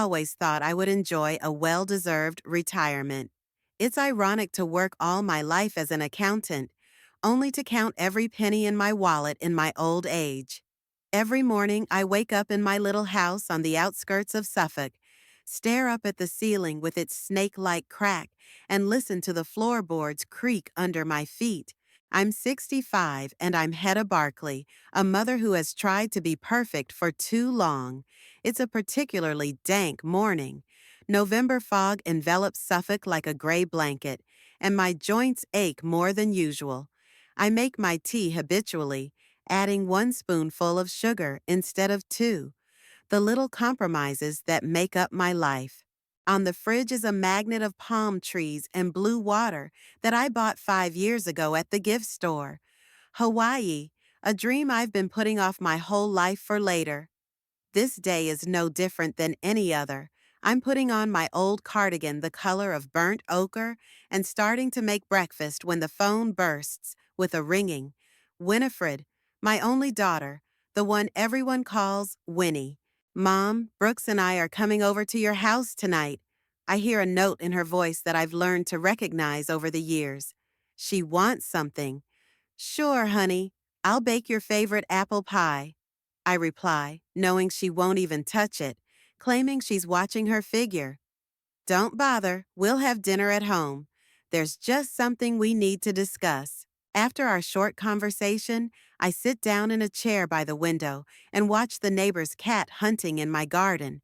always thought I would enjoy a well-deserved retirement. It's ironic to work all my life as an accountant, only to count every penny in my wallet in my old age. Every morning, I wake up in my little house on the outskirts of Suffolk, stare up at the ceiling with its snake-like crack, and listen to the floorboards creak under my feet. I'm 65 and I'm Hetta Barkley, a mother who has tried to be perfect for too long. It's a particularly dank morning. November fog envelops Suffolk like a gray blanket, and my joints ache more than usual. I make my tea habitually, adding 1 spoonful of sugar instead of 2, the little compromises that make up my life. On the fridge is a magnet of palm trees and blue water that I bought 5 years ago at the gift store. Hawaii, a dream I've been putting off my whole life for later. This day is no different than any other. I'm putting on my old cardigan the color of burnt ochre and starting to make breakfast when the phone bursts with a ringing. Winifred, my only daughter, the one everyone calls Winnie. Mom, Brooks and I are coming over to your house tonight. I hear a note in her voice that I've learned to recognize over the years. She wants something. Sure, honey. I'll bake your favorite apple pie. I reply, knowing she won't even touch it, claiming she's watching her figure. Don't bother, we'll have dinner at home. There's just something we need to discuss. After our short conversation, I sit down in a chair by the window and watch the neighbor's cat hunting in my garden.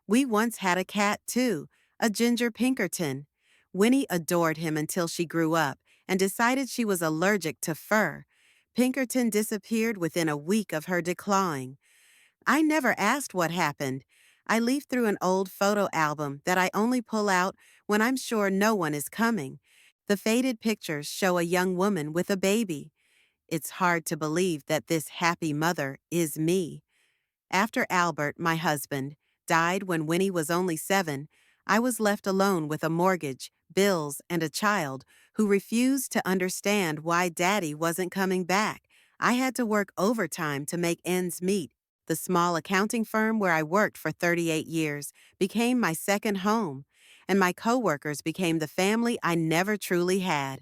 We once had a cat too, a ginger Pinkerton. Winnie adored him until she grew up and decided she was allergic to fur. Pinkerton disappeared within a week of her declawing. I never asked what happened. I leaf through an old photo album that I only pull out when I'm sure no one is coming. The faded pictures show a young woman with a baby. It's hard to believe that this happy mother is me. After Albert, my husband, died when Winnie was only 7, I was left alone with a mortgage, bills, and a child who refused to understand why Daddy wasn't coming back. I had to work overtime to make ends meet. The small accounting firm where I worked for 38 years became my second home, and my coworkers became the family I never truly had.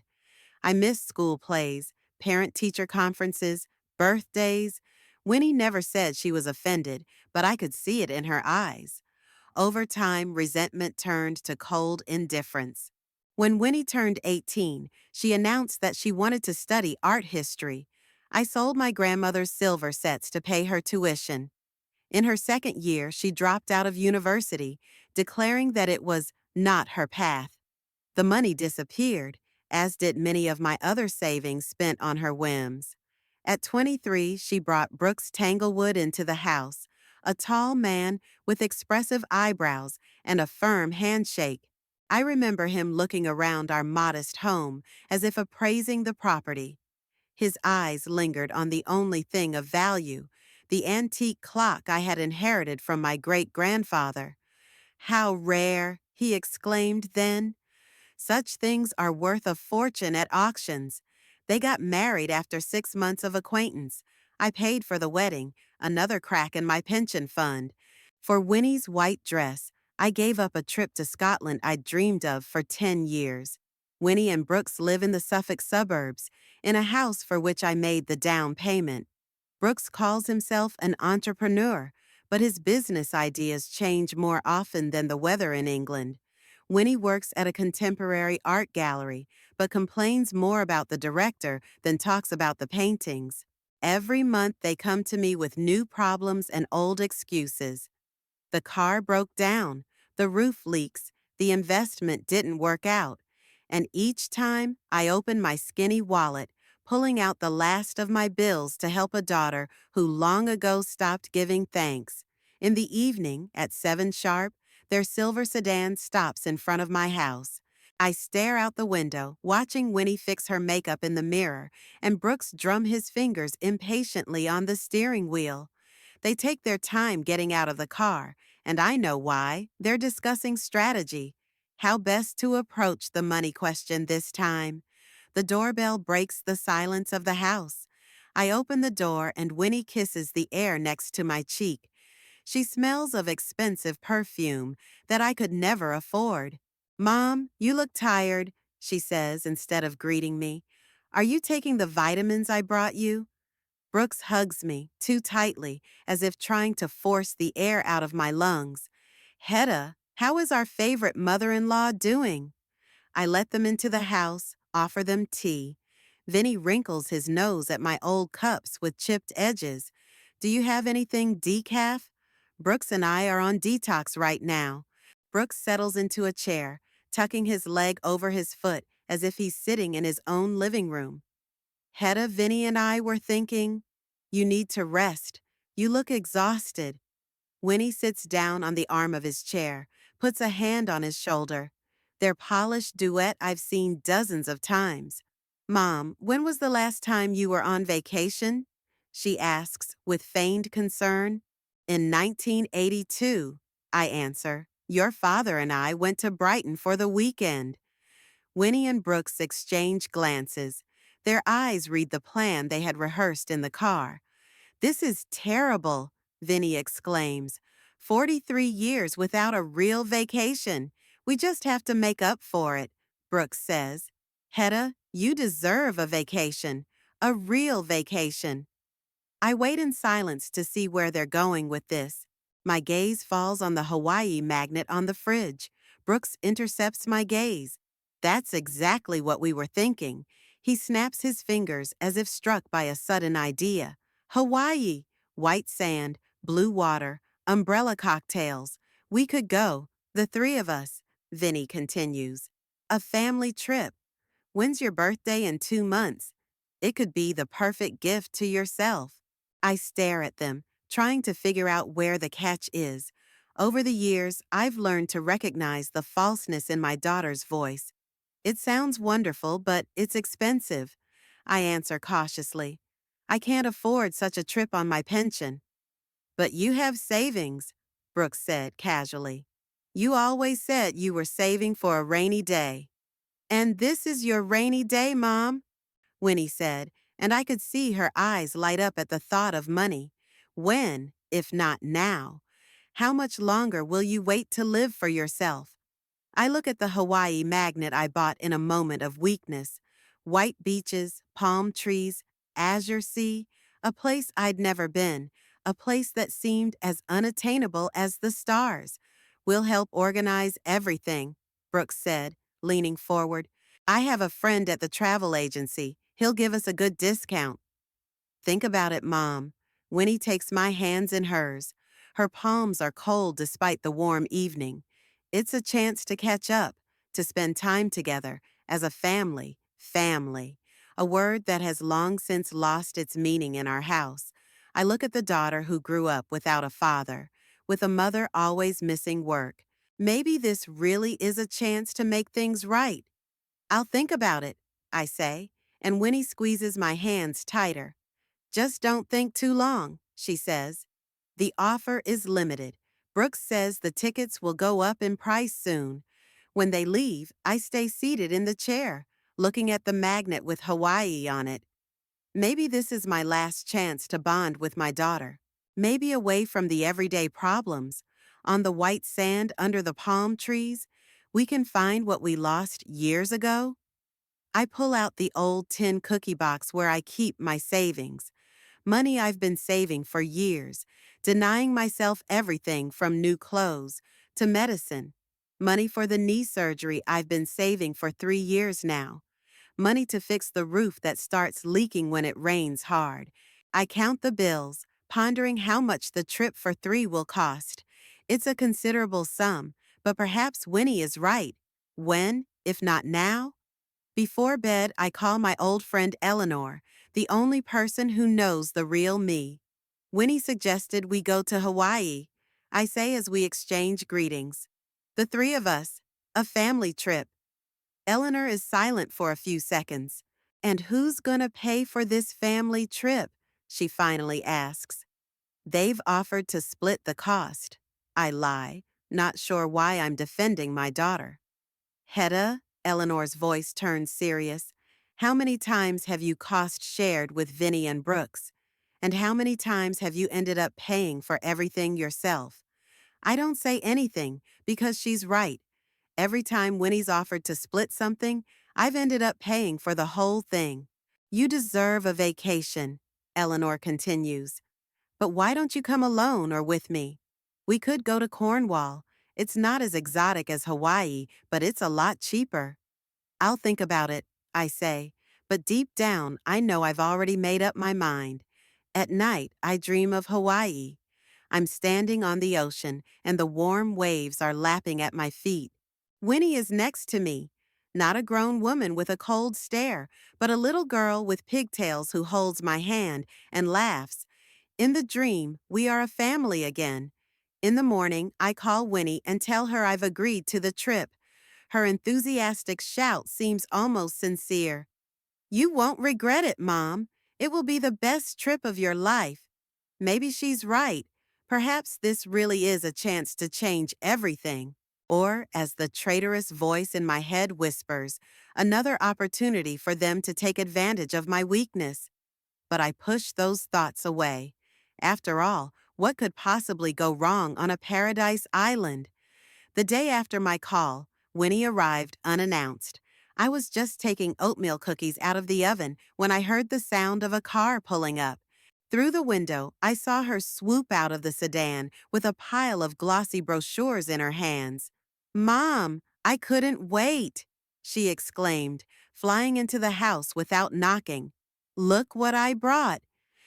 I missed school plays, parent-teacher conferences, birthdays. Winnie never said she was offended, but I could see it in her eyes. Over time, resentment turned to cold indifference. When Winnie turned 18, she announced that she wanted to study art history. I sold my grandmother's silver sets to pay her tuition. In her second year, she dropped out of university, declaring that it was not her path. The money disappeared, as did many of my other savings spent on her whims. At 23, she brought Brooks Tanglewood into the house, a tall man with expressive eyebrows and a firm handshake. I remember him looking around our modest home as if appraising the property. His eyes lingered on the only thing of value, the antique clock I had inherited from my great-grandfather. How rare, he exclaimed then. Such things are worth a fortune at auctions. They got married after 6 months of acquaintance. I paid for the wedding, another crack in my pension fund. For Winnie's white dress, I gave up a trip to Scotland I'd dreamed of for 10 years. Winnie and Brooks live in the Suffolk suburbs, in a house for which I made the down payment. Brooks calls himself an entrepreneur, but his business ideas change more often than the weather in England. Winnie works at a contemporary art gallery, but complains more about the director than talks about the paintings. Every month they come to me with new problems and old excuses. The car broke down, the roof leaks, the investment didn't work out. And each time I open my skinny wallet, pulling out the last of my bills to help a daughter who long ago stopped giving thanks. In the evening, at 7 sharp, their silver sedan stops in front of my house. I stare out the window, watching Winnie fix her makeup in the mirror, and Brooks drum his fingers impatiently on the steering wheel. They take their time getting out of the car, and I know why. They're discussing strategy. How best to approach the money question this time. The doorbell breaks the silence of the house. I open the door and Winnie kisses the air next to my cheek. She smells of expensive perfume that I could never afford. Mom, you look tired, she says instead of greeting me. Are you taking the vitamins I brought you? Brooks hugs me, too tightly, as if trying to force the air out of my lungs. Hetta, how is our favorite mother-in-law doing? I let them into the house, offer them tea. Vinny wrinkles his nose at my old cups with chipped edges. Do you have anything decaf? Brooks and I are on detox right now. Brooks settles into a chair, tucking his leg over his foot as if he's sitting in his own living room. Hedda, Vinny, and I were thinking, you need to rest. You look exhausted. Winnie sits down on the arm of his chair, puts a hand on his shoulder. Their polished duet I've seen dozens of times. Mom, when was the last time you were on vacation? She asks with feigned concern. In 1982, I answer. Your father and I went to Brighton for the weekend. Winnie and Brooks exchange glances. Their eyes read the plan they had rehearsed in the car. This is terrible, Vinny exclaims. 43 years without a real vacation. We just have to make up for it, Brooks says. Hedda, you deserve a vacation. A real vacation. I wait in silence to see where they're going with this. My gaze falls on the Hawaii magnet on the fridge. Brooks intercepts my gaze. That's exactly what we were thinking. He snaps his fingers as if struck by a sudden idea. Hawaii! White sand, blue water, umbrella cocktails. We could go, the three of us, Vinny continues. A family trip. When's your birthday in 2 months? It could be the perfect gift to yourself. I stare at them, trying to figure out where the catch is. Over the years, I've learned to recognize the falseness in my daughter's voice. It sounds wonderful, but it's expensive. I answer cautiously. I can't afford such a trip on my pension. But you have savings, Brooks said casually. You always said you were saving for a rainy day. And this is your rainy day, Mom? Winnie said, and I could see her eyes light up at the thought of money. When, if not now? How much longer will you wait to live for yourself? I look at the Hawaii magnet I bought in a moment of weakness. White beaches, palm trees, azure sea, a place I'd never been, a place that seemed as unattainable as the stars. We'll help organize everything, Brooks said, leaning forward. I have a friend at the travel agency. He'll give us a good discount. Think about it, Mom. Winnie takes my hands in hers. Her palms are cold despite the warm evening. It's a chance to catch up, to spend time together as a family, family, a word that has long since lost its meaning in our house. I look at the daughter who grew up without a father, with a mother always missing work. Maybe this really is a chance to make things right. I'll think about it, I say, and Winnie squeezes my hands tighter. Just don't think too long, she says. The offer is limited. Brooks says the tickets will go up in price soon. When they leave, I stay seated in the chair, looking at the magnet with Hawaii on it. Maybe this is my last chance to bond with my daughter. Maybe away from the everyday problems. On the white sand under the palm trees, we can find what we lost years ago. I pull out the old tin cookie box where I keep my savings. Money I've been saving for years, denying myself everything from new clothes to medicine. Money for the knee surgery I've been saving for 3 years now. Money to fix the roof that starts leaking when it rains hard. I count the bills, pondering how much the trip for three will cost. It's a considerable sum, but perhaps Winnie is right. When, if not now? Before bed, I call my old friend Eleanor, the only person who knows the real me. Winnie suggested we go to Hawaii, I say as we exchange greetings. The three of us, a family trip. Eleanor is silent for a few seconds. And who's gonna pay for this family trip? She finally asks. They've offered to split the cost. I lie, not sure why I'm defending my daughter. Hedda, Eleanor's voice turns serious. How many times have you cost shared with Vinny and Brooks? And how many times have you ended up paying for everything yourself? I don't say anything because she's right. Every time Winnie's offered to split something, I've ended up paying for the whole thing. You deserve a vacation, Eleanor continues. But why don't you come alone or with me? We could go to Cornwall. It's not as exotic as Hawaii, but it's a lot cheaper. I'll think about it, I say, but deep down, I know I've already made up my mind. At night, I dream of Hawaii. I'm standing on the ocean, and the warm waves are lapping at my feet. Winnie is next to me, not a grown woman with a cold stare, but a little girl with pigtails who holds my hand and laughs. In the dream, we are a family again. In the morning, I call Winnie and tell her I've agreed to the trip. Her enthusiastic shout seems almost sincere. You won't regret it, Mom. It will be the best trip of your life. Maybe she's right. Perhaps this really is a chance to change everything. Or, as the traitorous voice in my head whispers, another opportunity for them to take advantage of my weakness. But I push those thoughts away. After all, what could possibly go wrong on a paradise island? The day after my call, Winnie arrived unannounced. I was just taking oatmeal cookies out of the oven when I heard the sound of a car pulling up. Through the window, I saw her swoop out of the sedan with a pile of glossy brochures in her hands. Mom, I couldn't wait, she exclaimed, flying into the house without knocking. Look what I brought.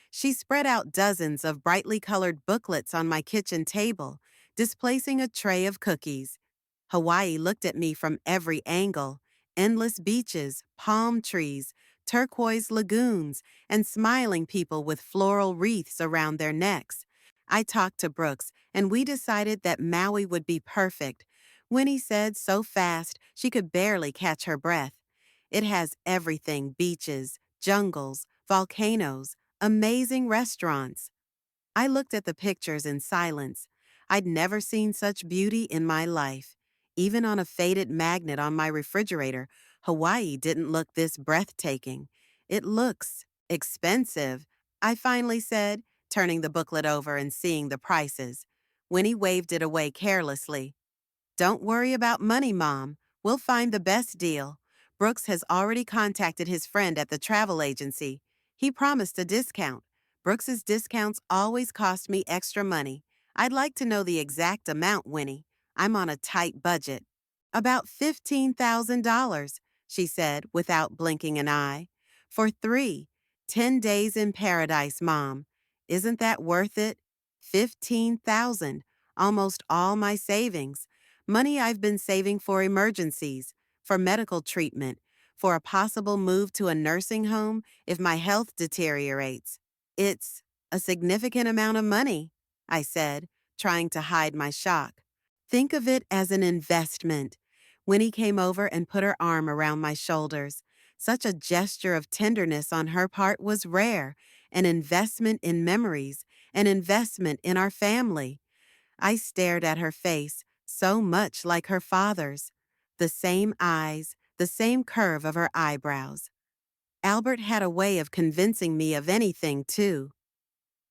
She spread out dozens of brightly colored booklets on my kitchen table, displacing a tray of cookies. Hawaii looked at me from every angle: endless beaches, palm trees, turquoise lagoons, and smiling people with floral wreaths around their necks. I talked to Brooks, and we decided that Maui would be perfect. Winnie said so fast she could barely catch her breath. It has everything: beaches, jungles, volcanoes, amazing restaurants. I looked at the pictures in silence. I'd never seen such beauty in my life. Even on a faded magnet on my refrigerator, Hawaii didn't look this breathtaking. It looks expensive, I finally said, turning the booklet over and seeing the prices. Winnie waved it away carelessly. Don't worry about money, Mom. We'll find the best deal. Brooks has already contacted his friend at the travel agency. He promised a discount. Brooks's discounts always cost me extra money. I'd like to know the exact amount, Winnie. I'm on a tight budget. About $15,000, she said without blinking an eye. For 3, 10 days in paradise, Mom. Isn't that worth it? 15,000, almost all my savings. Money I've been saving for emergencies, for medical treatment, for a possible move to a nursing home if my health deteriorates. It's a significant amount of money, I said, trying to hide my shock. Think of it as an investment. Winnie came over and put her arm around my shoulders. Such a gesture of tenderness on her part was rare, an investment in memories, an investment in our family. I stared at her face, so much like her father's. The same eyes, the same curve of her eyebrows. Albert had a way of convincing me of anything, too.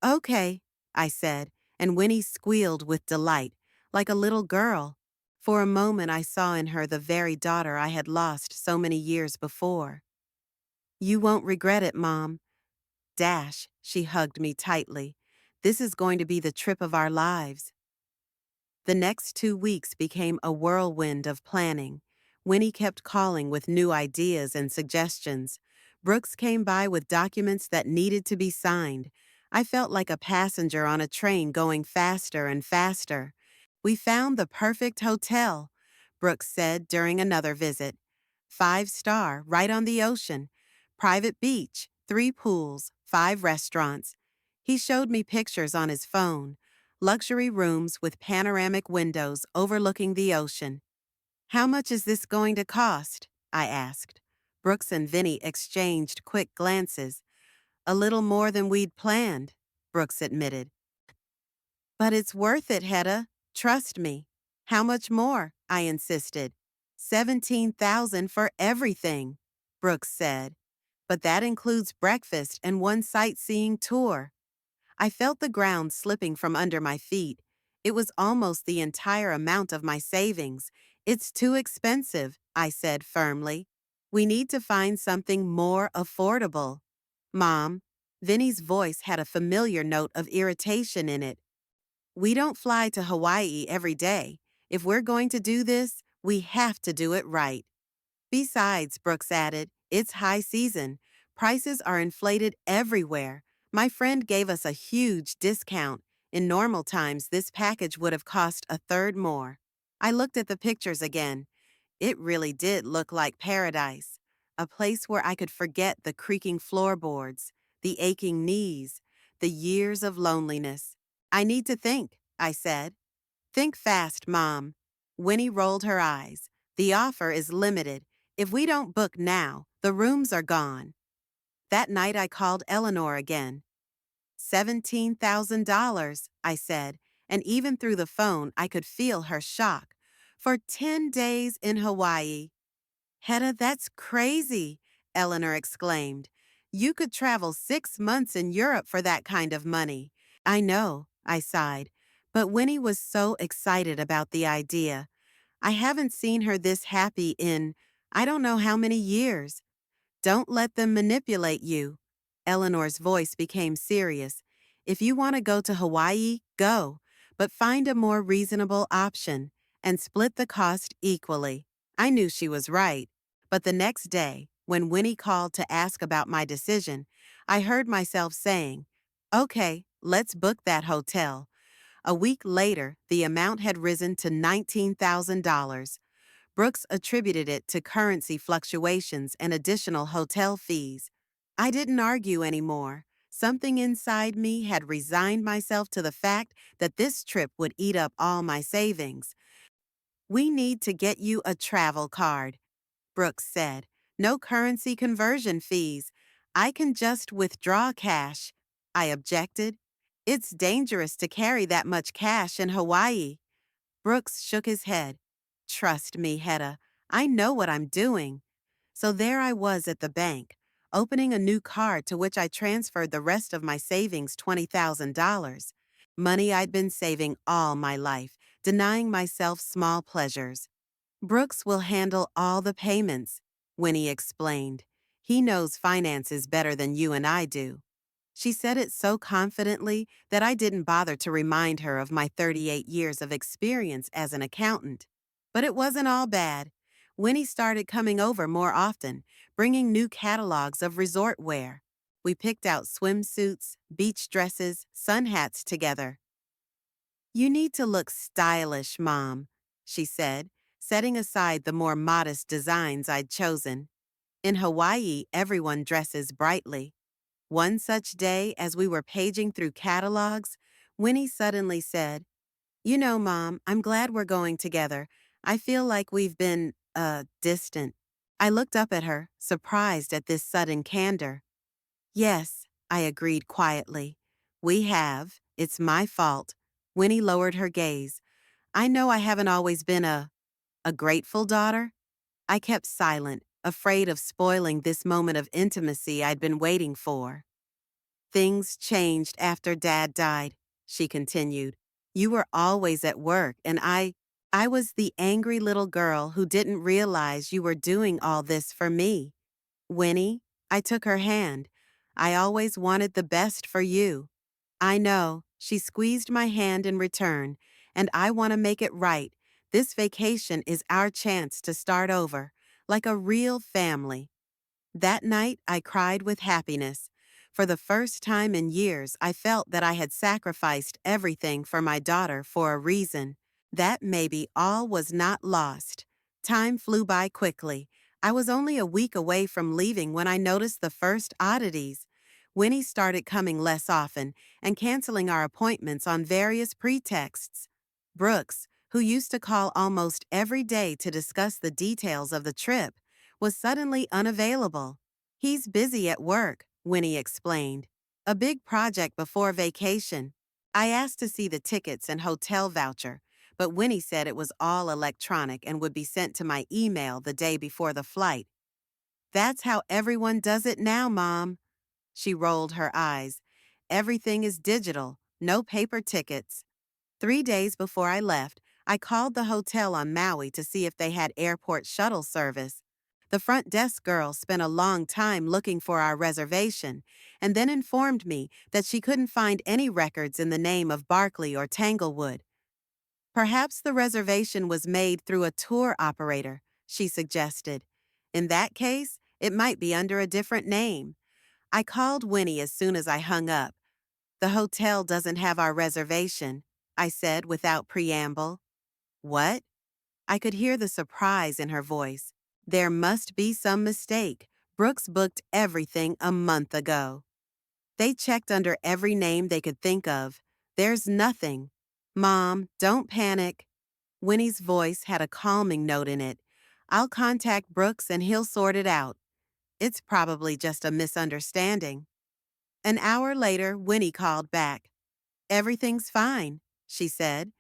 Okay, I said, and Winnie squealed with delight, like a little girl. For a moment I saw in her the very daughter I had lost so many years before. You won't regret it, Mom. Dash, she hugged me tightly. This is going to be the trip of our lives. The next 2 weeks became a whirlwind of planning. Winnie kept calling with new ideas and suggestions. Brooks came by with documents that needed to be signed. I felt like a passenger on a train going faster and faster. We found the perfect hotel, Brooks said during another visit. 5-star, right on the ocean. Private beach, 3 pools, 5 restaurants. He showed me pictures on his phone. Luxury rooms with panoramic windows overlooking the ocean. How much is this going to cost? I asked. Brooks and Vinny exchanged quick glances. A little more than we'd planned, Brooks admitted. But it's worth it, Hetta. Trust me. How much more? I insisted. 17,000 for everything, Brooks said. But that includes breakfast and one sightseeing tour. I felt the ground slipping from under my feet. It was almost the entire amount of my savings. It's too expensive, I said firmly. We need to find something more affordable. Mom, Vinny's voice had a familiar note of irritation in it. We don't fly to Hawaii every day. If we're going to do this, we have to do it right. Besides, Brooks added, it's high season. Prices are inflated everywhere. My friend gave us a huge discount. In normal times, this package would have cost a third more. I looked at the pictures again. It really did look like paradise. A place where I could forget the creaking floorboards, the aching knees, the years of loneliness. I need to think, I said. Think fast, Mom. Winnie rolled her eyes. The offer is limited. If we don't book now, the rooms are gone. That night I called Eleanor again. $17,000, I said, and even through the phone I could feel her shock. For 10 days in Hawaii. Hetta, that's crazy, Eleanor exclaimed. You could travel 6 months in Europe for that kind of money. I know, I sighed, but Winnie was so excited about the idea. I haven't seen her this happy in, I don't know how many years. Don't let them manipulate you. Eleanor's voice became serious. If you want to go to Hawaii, go, but find a more reasonable option and split the cost equally. I knew she was right. But the next day, when Winnie called to ask about my decision, I heard myself saying, okay, let's book that hotel. A week later, the amount had risen to $19,000. Brooks attributed it to currency fluctuations and additional hotel fees. I didn't argue anymore. Something inside me had resigned myself to the fact that this trip would eat up all my savings. We need to get you a travel card, Brooks said. No currency conversion fees. I can just withdraw cash. I objected. It's dangerous to carry that much cash in Hawaii. Brooks shook his head. Trust me, Hetta. I know what I'm doing. So there I was at the bank, opening a new card to which I transferred the rest of my savings, $20,000. Money I'd been saving all my life, denying myself small pleasures. Brooks will handle all the payments, Winnie explained. He knows finances better than you and I do. She said it so confidently that I didn't bother to remind her of my 38 years of experience as an accountant. But it wasn't all bad. Winnie started coming over more often, bringing new catalogs of resort wear. We picked out swimsuits, beach dresses, sun hats together. You need to look stylish, Mom, she said, setting aside the more modest designs I'd chosen. In Hawaii, everyone dresses brightly. One such day, as we were paging through catalogs, Winnie suddenly said, You know, Mom, I'm glad we're going together. I feel like we've been, distant. I looked up at her, surprised at this sudden candor. Yes, I agreed quietly. We have. It's my fault. Winnie lowered her gaze. I know I haven't always been a grateful daughter. I kept silent, afraid of spoiling this moment of intimacy I'd been waiting for. Things changed after Dad died, she continued. You were always at work, and I was the angry little girl who didn't realize you were doing all this for me. Winnie, I took her hand. I always wanted the best for you. I know, she squeezed my hand in return, and I want to make it right. This vacation is our chance to start over, like a real family. That night, I cried with happiness. For the first time in years, I felt that I had sacrificed everything for my daughter for a reason. That maybe all was not lost. Time flew by quickly. I was only a week away from leaving when I noticed the first oddities. Winnie started coming less often and canceling our appointments on various pretexts. Brooks, who used to call almost every day to discuss the details of the trip, was suddenly unavailable. He's busy at work, Winnie explained. A big project before vacation. I asked to see the tickets and hotel voucher, but Winnie said it was all electronic and would be sent to my email the day before the flight. That's how everyone does it now, Mom. She rolled her eyes. Everything is digital, no paper tickets. 3 days before I left, I called the hotel on Maui to see if they had airport shuttle service. The front desk girl spent a long time looking for our reservation and then informed me that she couldn't find any records in the name of Barkley or Tanglewood. Perhaps the reservation was made through a tour operator, she suggested. In that case, it might be under a different name. I called Winnie as soon as I hung up. The hotel doesn't have our reservation, I said without preamble. What? I could hear the surprise in her voice. There must be some mistake. Brooks booked everything a month ago. They checked under every name they could think of. There's nothing. Mom, don't panic. Winnie's voice had a calming note in it. I'll contact Brooks and he'll sort it out. It's probably just a misunderstanding. An hour later, Winnie called back. Everything's fine, she said.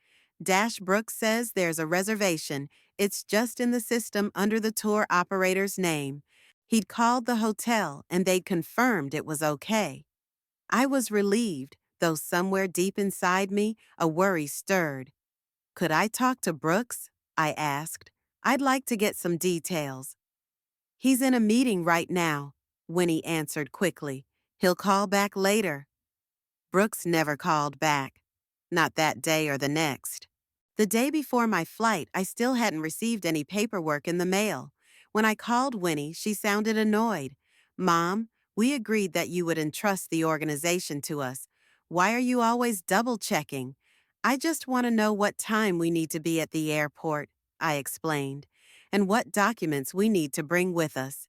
Dash Brooks says there's a reservation. It's just in the system under the tour operator's name. He'd called the hotel and they'd confirmed it was okay. I was relieved, though somewhere deep inside me, a worry stirred. Could I talk to Brooks? I asked. I'd like to get some details. He's in a meeting right now, Winnie answered quickly. He'll call back later. Brooks never called back. Not that day or the next. The day before my flight, I still hadn't received any paperwork in the mail. When I called Winnie, she sounded annoyed. Mom, we agreed that you would entrust the organization to us. Why are you always double-checking? I just want to know what time we need to be at the airport, I explained, and what documents we need to bring with us.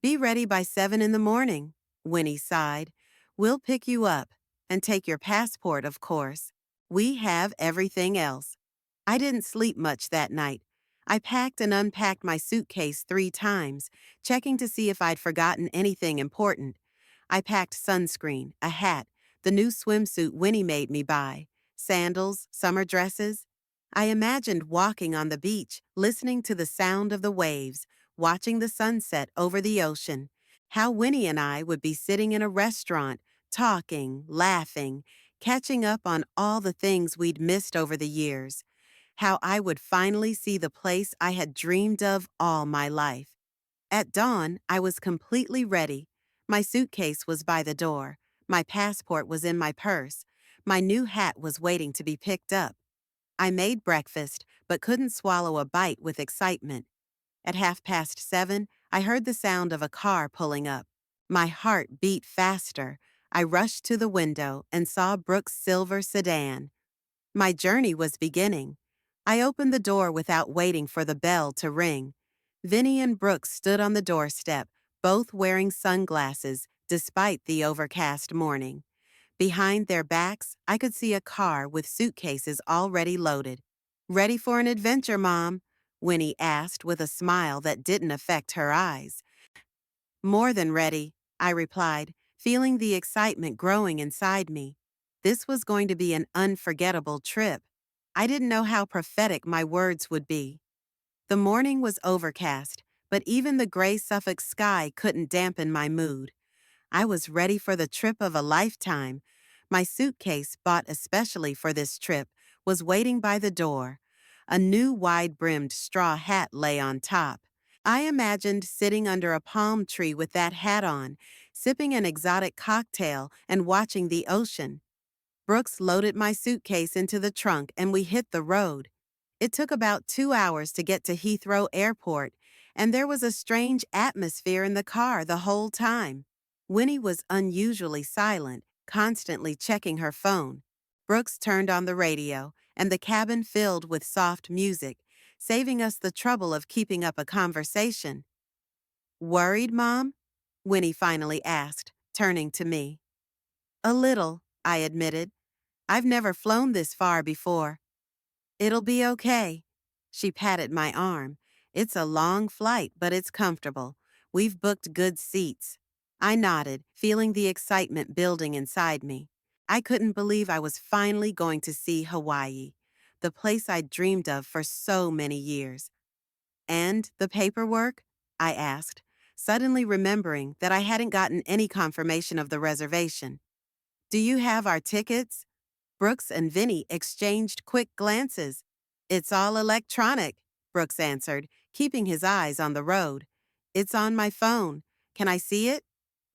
Be ready by 7 in the morning, Winnie sighed. We'll pick you up and take your passport, of course. We have everything else. I didn't sleep much that night. I packed and unpacked my suitcase 3 times, checking to see if I'd forgotten anything important. I packed sunscreen, a hat, the new swimsuit Winnie made me buy, sandals, summer dresses. I imagined walking on the beach, listening to the sound of the waves, watching the sunset over the ocean. How Winnie and I would be sitting in a restaurant, talking, laughing, catching up on all the things we'd missed over the years. How I would finally see the place I had dreamed of all my life. At dawn, I was completely ready. My suitcase was by the door. My passport was in my purse. My new hat was waiting to be picked up. I made breakfast, but couldn't swallow a bite with excitement. At 7:30, I heard the sound of a car pulling up. My heart beat faster. I rushed to the window and saw Brooks' silver sedan. My journey was beginning. I opened the door without waiting for the bell to ring. Vinny and Brooks stood on the doorstep, both wearing sunglasses despite the overcast morning. Behind their backs, I could see a car with suitcases already loaded. Ready for an adventure, Mom? Winnie asked with a smile that didn't affect her eyes. More than ready, I replied, feeling the excitement growing inside me. This was going to be an unforgettable trip. I didn't know how prophetic my words would be. The morning was overcast, but even the gray Suffolk sky couldn't dampen my mood. I was ready for the trip of a lifetime. My suitcase, bought especially for this trip, was waiting by the door. A new wide-brimmed straw hat lay on top. I imagined sitting under a palm tree with that hat on, sipping an exotic cocktail and watching the ocean. Brooks loaded my suitcase into the trunk and we hit the road. It took about 2 hours to get to Heathrow Airport, and there was a strange atmosphere in the car the whole time. Winnie was unusually silent, constantly checking her phone. Brooks turned on the radio, and the cabin filled with soft music, saving us the trouble of keeping up a conversation. Worried, Mom? Winnie finally asked, turning to me. A little, I admitted. I've never flown this far before. It'll be okay. She patted my arm. It's a long flight, but it's comfortable. We've booked good seats. I nodded, feeling the excitement building inside me. I couldn't believe I was finally going to see Hawaii, the place I'd dreamed of for so many years. And the paperwork? I asked, suddenly remembering that I hadn't gotten any confirmation of the reservation. Do you have our tickets? Brooks and Vinny exchanged quick glances. It's all electronic, Brooks answered, keeping his eyes on the road. It's on my phone. Can I see it?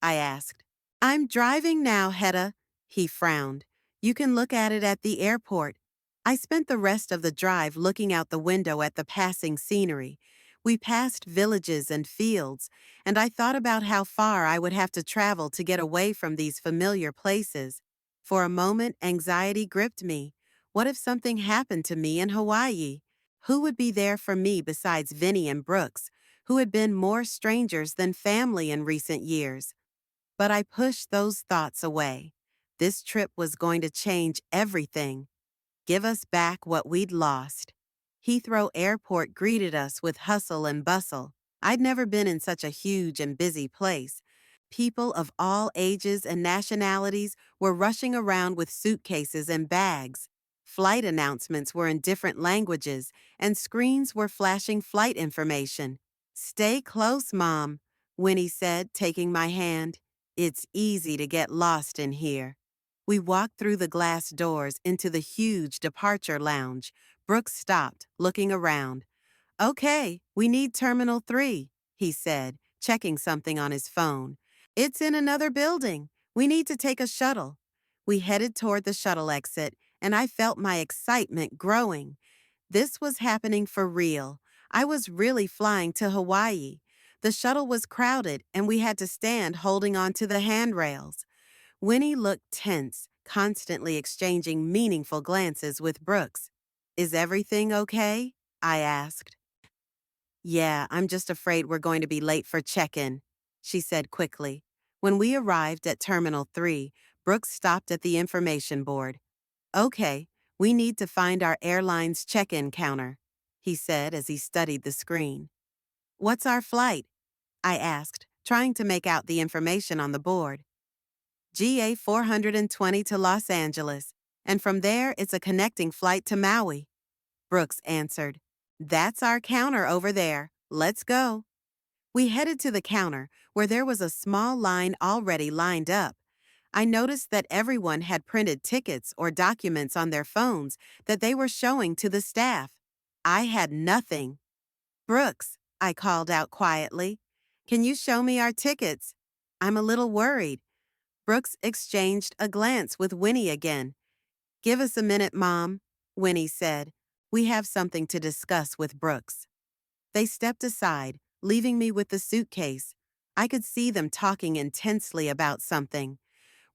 I asked. I'm driving now, Hetta. He frowned. You can look at it at the airport. I spent the rest of the drive looking out the window at the passing scenery. We passed villages and fields, and I thought about how far I would have to travel to get away from these familiar places. For a moment, anxiety gripped me. What if something happened to me in Hawaii? Who would be there for me besides Vinny and Brooks, who had been more strangers than family in recent years? But I pushed those thoughts away. This trip was going to change everything. Give us back what we'd lost. Heathrow Airport greeted us with hustle and bustle. I'd never been in such a huge and busy place. People of all ages and nationalities were rushing around with suitcases and bags. Flight announcements were in different languages, and screens were flashing flight information. Stay close, Mom, Winnie said, taking my hand. It's easy to get lost in here. We walked through the glass doors into the huge departure lounge. Brooks stopped, looking around. Okay, we need Terminal 3, he said, checking something on his phone. It's in another building. We need to take a shuttle. We headed toward the shuttle exit, and I felt my excitement growing. This was happening for real. I was really flying to Hawaii. The shuttle was crowded, and we had to stand holding on to the handrails. Winnie looked tense, constantly exchanging meaningful glances with Brooks. Is everything okay? I asked. Yeah, I'm just afraid we're going to be late for check-in, she said quickly. When we arrived at Terminal 3, Brooks stopped at the information board. Okay, we need to find our airline's check-in counter, he said as he studied the screen. What's our flight? I asked, trying to make out the information on the board. GA 420 to Los Angeles, and from there it's a connecting flight to Maui. Brooks answered. That's our counter over there. Let's go. We headed to the counter, where there was a small line already lined up. I noticed that everyone had printed tickets or documents on their phones that they were showing to the staff. I had nothing. Brooks, I called out quietly, can you show me our tickets? I'm a little worried. Brooks exchanged a glance with Winnie again. Give us a minute, Mom, Winnie said. We have something to discuss with Brooks. They stepped aside, leaving me with the suitcase. I could see them talking intensely about something.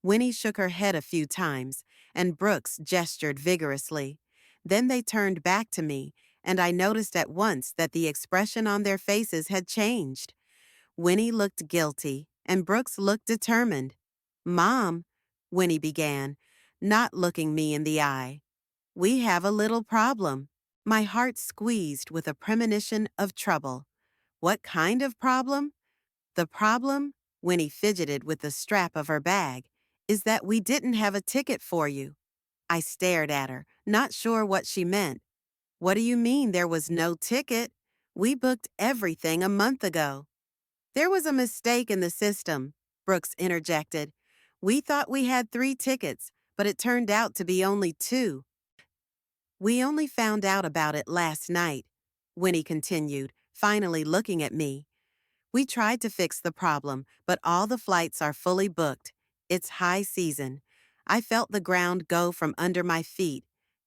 Winnie shook her head a few times, and Brooks gestured vigorously. Then they turned back to me, and I noticed at once that the expression on their faces had changed. Winnie looked guilty, and Brooks looked determined. Mom, Winnie began, not looking me in the eye. We have a little problem. My heart squeezed with a premonition of trouble. What kind of problem? The problem, Winnie fidgeted with the strap of her bag, is that we didn't have a ticket for you. I stared at her, not sure what she meant. What do you mean there was no ticket? We booked everything a month ago. There was a mistake in the system, Brooks interjected. We thought we had 3 tickets, but it turned out to be only 2. We only found out about it last night, Winnie continued, finally looking at me. We tried to fix the problem, but all the flights are fully booked. It's high season. I felt the ground go from under my feet.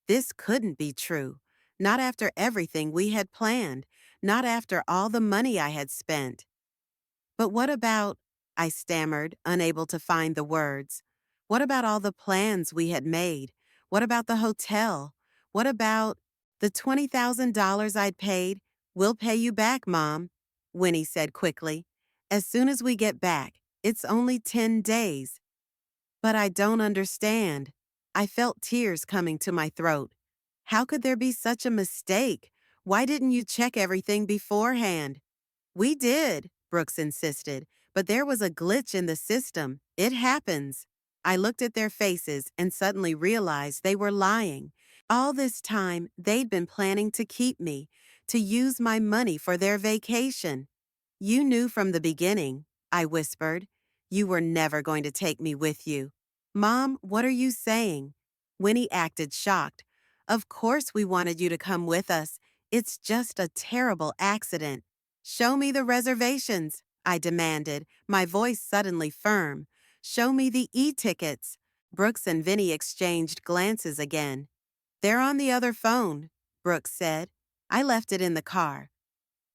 This couldn't be true. Not after everything we had planned. Not after all the money I had spent. But what about, I stammered, unable to find the words. What about all the plans we had made? What about the hotel? What about the $20,000 I'd paid? We'll pay you back, Mom, Winnie said quickly. As soon as we get back. It's only 10 days. But I don't understand. I felt tears coming to my throat. How could there be such a mistake? Why didn't you check everything beforehand? We did, Brooks insisted, but there was a glitch in the system. It happens. I looked at their faces and suddenly realized they were lying. All this time, they'd been planning to keep me, to use my money for their vacation. You knew from the beginning, I whispered. You were never going to take me with you. Mom, what are you saying? Winnie acted shocked. Of course we wanted you to come with us. It's just a terrible accident. Show me the reservations, I demanded, my voice suddenly firm. Show me the e-tickets. Brooks and Vinny exchanged glances again. They're on the other phone, Brooks said. I left it in the car.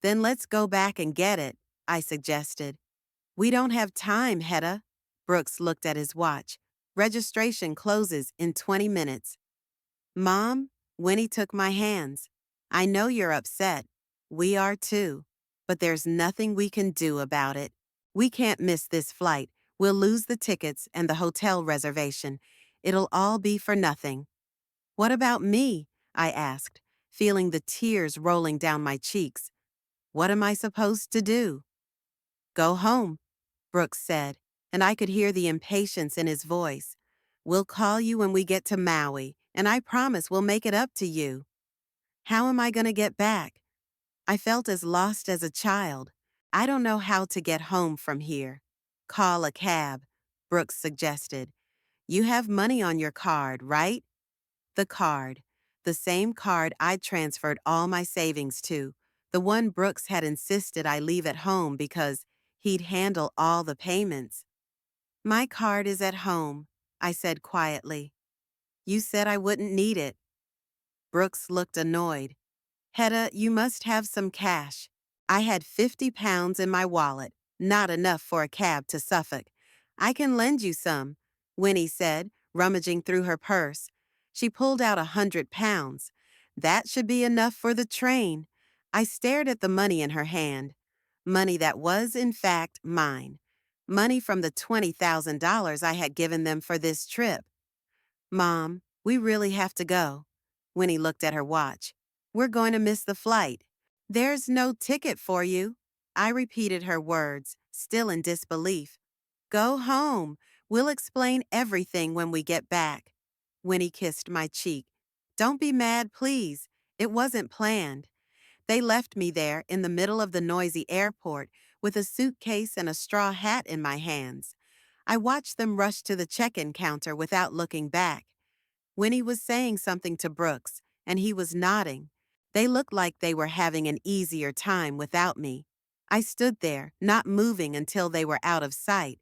Then let's go back and get it, I suggested. We don't have time, Hetta. Brooks looked at his watch. Registration closes in 20 minutes. Mom, Winnie took my hands. I know you're upset. We are too. But there's nothing we can do about it. We can't miss this flight. We'll lose the tickets and the hotel reservation. It'll all be for nothing. What about me? I asked, feeling the tears rolling down my cheeks. What am I supposed to do? Go home, Brooks said, and I could hear the impatience in his voice. We'll call you when we get to Maui, and I promise we'll make it up to you. How am I going to get back? I felt as lost as a child. I don't know how to get home from here. Call a cab, Brooks suggested. You have money on your card, right? The card. The same card I'd transferred all my savings to. The one Brooks had insisted I leave at home because he'd handle all the payments. My card is at home, I said quietly. You said I wouldn't need it. Brooks looked annoyed. Hetta, you must have some cash. I had 50 pounds in my wallet, not enough for a cab to Suffolk. I can lend you some, Winnie said, rummaging through her purse. She pulled out 100 pounds. That should be enough for the train. I stared at the money in her hand. Money that was, in fact, mine. Money from the $20,000 I had given them for this trip. Mom, we really have to go. Winnie looked at her watch. We're going to miss the flight. There's no ticket for you. I repeated her words, still in disbelief. Go home. We'll explain everything when we get back. Winnie kissed my cheek. Don't be mad, please. It wasn't planned. They left me there in the middle of the noisy airport with a suitcase and a straw hat in my hands. I watched them rush to the check-in counter without looking back. Winnie was saying something to Brooks, and he was nodding. They looked like they were having an easier time without me. I stood there, not moving until they were out of sight.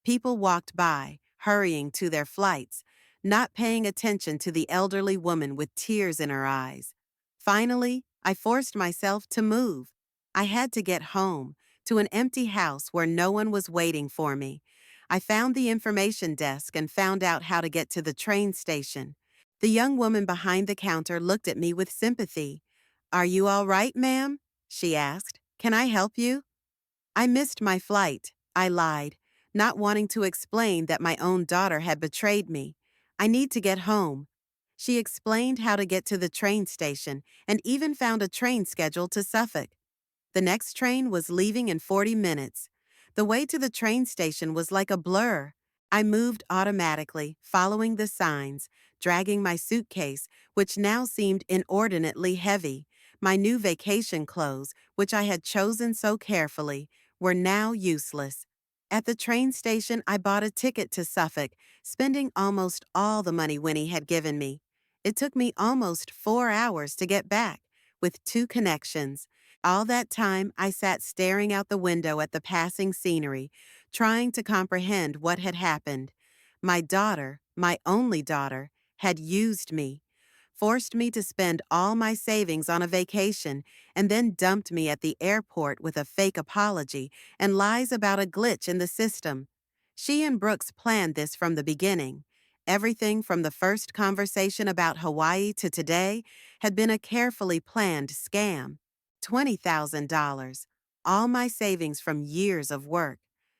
People walked by, hurrying to their flights, not paying attention to the elderly woman with tears in her eyes. Finally, I forced myself to move. I had to get home, to an empty house where no one was waiting for me. I found the information desk and found out how to get to the train station. The young woman behind the counter looked at me with sympathy. Are you all right, ma'am? She asked. Can I help you? I missed my flight, I lied, not wanting to explain that my own daughter had betrayed me. I need to get home. She explained how to get to the train station and even found a train schedule to Suffolk. The next train was leaving in 40 minutes. The way to the train station was like a blur. I moved automatically, following the signs, dragging my suitcase, which now seemed inordinately heavy. My new vacation clothes, which I had chosen so carefully, were now useless. At the train station, I bought a ticket to Suffolk, spending almost all the money Winnie had given me. It took me almost 4 hours to get back, with 2 connections. All that time, I sat staring out the window at the passing scenery, trying to comprehend what had happened. My daughter, my only daughter, had used me, forced me to spend all my savings on a vacation, and then dumped me at the airport with a fake apology and lies about a glitch in the system. She and Brooks planned this from the beginning. Everything from the first conversation about Hawaii to today had been a carefully planned scam. $20,000, all my savings from years of work,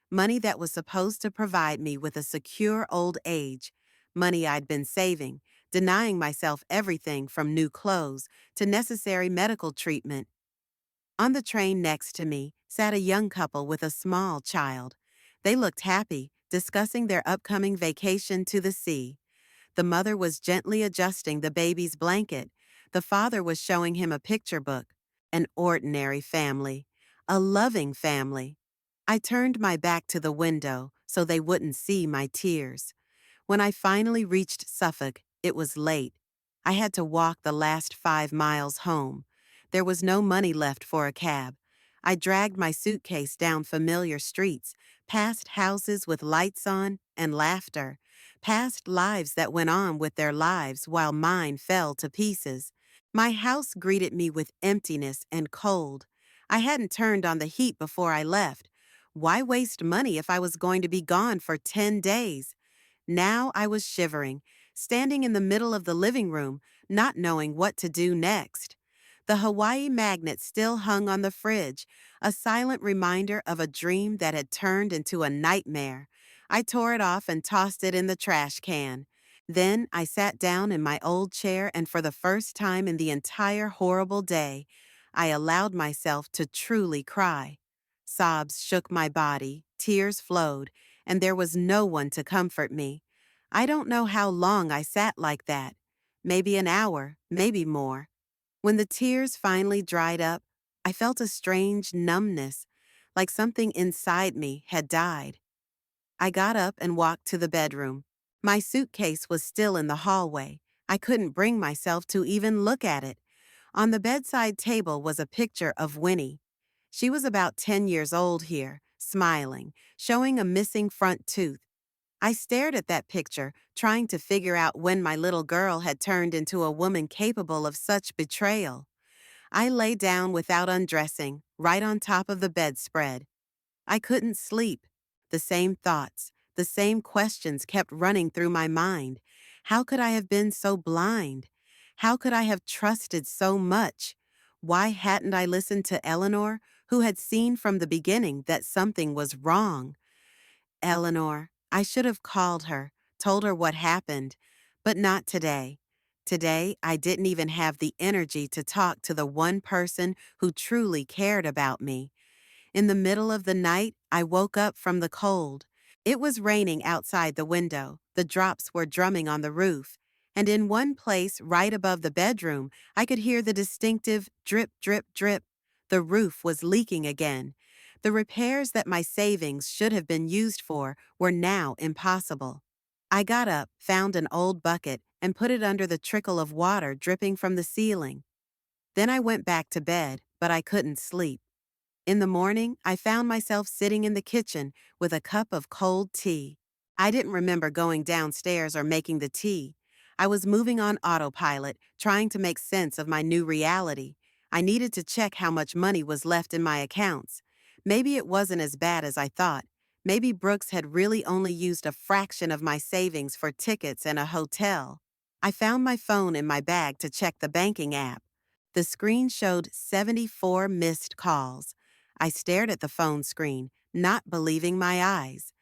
money that was supposed to provide me with a secure old age, money I'd been saving, denying myself everything from new clothes to necessary medical treatment. On the train next to me sat a young couple with a small child. They looked happy, discussing their upcoming vacation to the sea. The mother was gently adjusting the baby's blanket. The father was showing him a picture book. An ordinary family. A loving family. I turned my back to the window so they wouldn't see my tears. When I finally reached Suffolk, it was late. I had to walk the last 5 miles home. There was no money left for a cab. I dragged my suitcase down familiar streets, past houses with lights on and laughter, past lives that went on with their lives while mine fell to pieces. My house greeted me with emptiness and cold. I hadn't turned on the heat before I left. Why waste money if I was going to be gone for 10 days? Now I was shivering, standing in the middle of the living room, not knowing what to do next. The Hawaii magnet still hung on the fridge, a silent reminder of a dream that had turned into a nightmare. I tore it off and tossed it in the trash can. Then I sat down in my old chair, and for the first time in the entire horrible day, I allowed myself to truly cry. Sobs shook my body, tears flowed, and there was no one to comfort me. I don't know how long I sat like that. Maybe an hour, maybe more. When the tears finally dried up, I felt a strange numbness, like something inside me had died. I got up and walked to the bedroom. My suitcase was still in the hallway. I couldn't bring myself to even look at it. On the bedside table was a picture of Winnie. She was about 10 years old here, smiling, showing a missing front tooth. I stared at that picture, trying to figure out when my little girl had turned into a woman capable of such betrayal. I lay down without undressing, right on top of the bedspread. I couldn't sleep. The same thoughts, the same questions kept running through my mind. How could I have been so blind? How could I have trusted so much? Why hadn't I listened to Eleanor, who had seen from the beginning that something was wrong? Eleanor, I should have called her, told her what happened, but not today. Today, I didn't even have the energy to talk to the one person who truly cared about me. In the middle of the night, I woke up from the cold. It was raining outside the window. The drops were drumming on the roof. And in one place, right above the bedroom, I could hear the distinctive drip, drip, drip. The roof was leaking again. The repairs that my savings should have been used for were now impossible. I got up, found an old bucket, and put it under the trickle of water dripping from the ceiling. Then I went back to bed, but I couldn't sleep. In the morning, I found myself sitting in the kitchen with a cup of cold tea. I didn't remember going downstairs or making the tea. I was moving on autopilot, trying to make sense of my new reality. I needed to check how much money was left in my accounts. Maybe it wasn't as bad as I thought. Maybe Brooks had really only used a fraction of my savings for tickets and a hotel. I found my phone in my bag to check the banking app. The screen showed 74 missed calls. I stared at the phone screen, not believing my eyes.